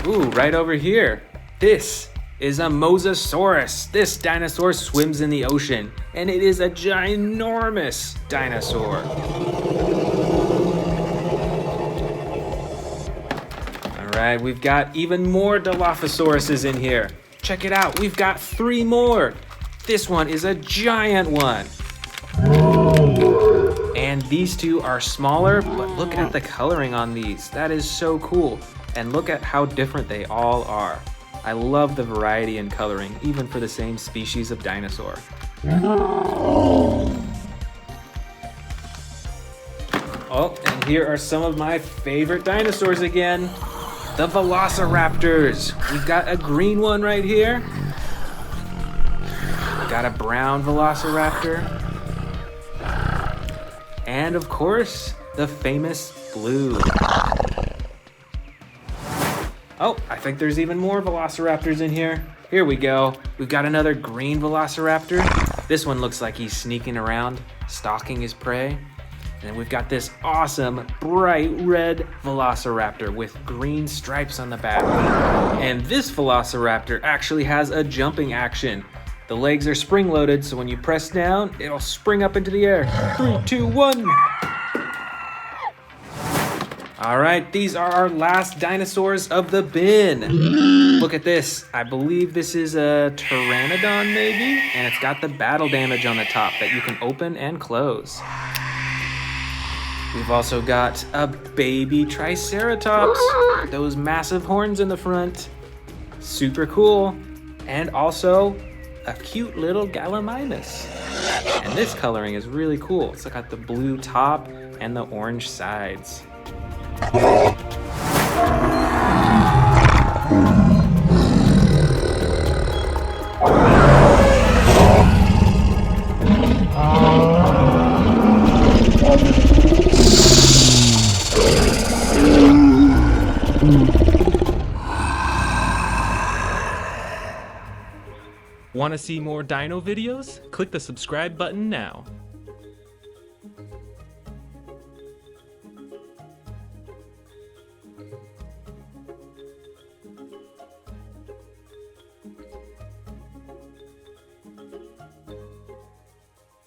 Ooh, right over here. This is a Mosasaurus. This dinosaur swims in the ocean, and it is a ginormous dinosaur. All right, we've got even more Dilophosauruses in here. Check it out, we've got 3 more. This one is a giant one. And these two are smaller, but look at the coloring on these. That is so cool. And look at how different they all are. I love the variety in coloring, even for the same species of dinosaur. Oh, and here are some of my favorite dinosaurs again. The Velociraptors. We've got a green one right here. We've got a brown Velociraptor. And of course, the famous blue. Oh, I think there's even more Velociraptors in here. Here we go. We've got another green Velociraptor. This one looks like he's sneaking around, stalking his prey. And we've got this awesome bright red Velociraptor with green stripes on the back. And this Velociraptor actually has a jumping action. The legs are spring-loaded, so when you press down, it'll spring up into the air. 3, 2, 1. All right, these are our last dinosaurs of the bin. Look at this. I believe this is a Pteranodon maybe, and it's got the battle damage on the top that you can open and close. We've also got a baby Triceratops, those massive horns in the front. Super cool. And also a cute little Gallimimus. And this coloring is really cool. It's got the blue top and the orange sides. Want to see more dino videos? Click the subscribe button now.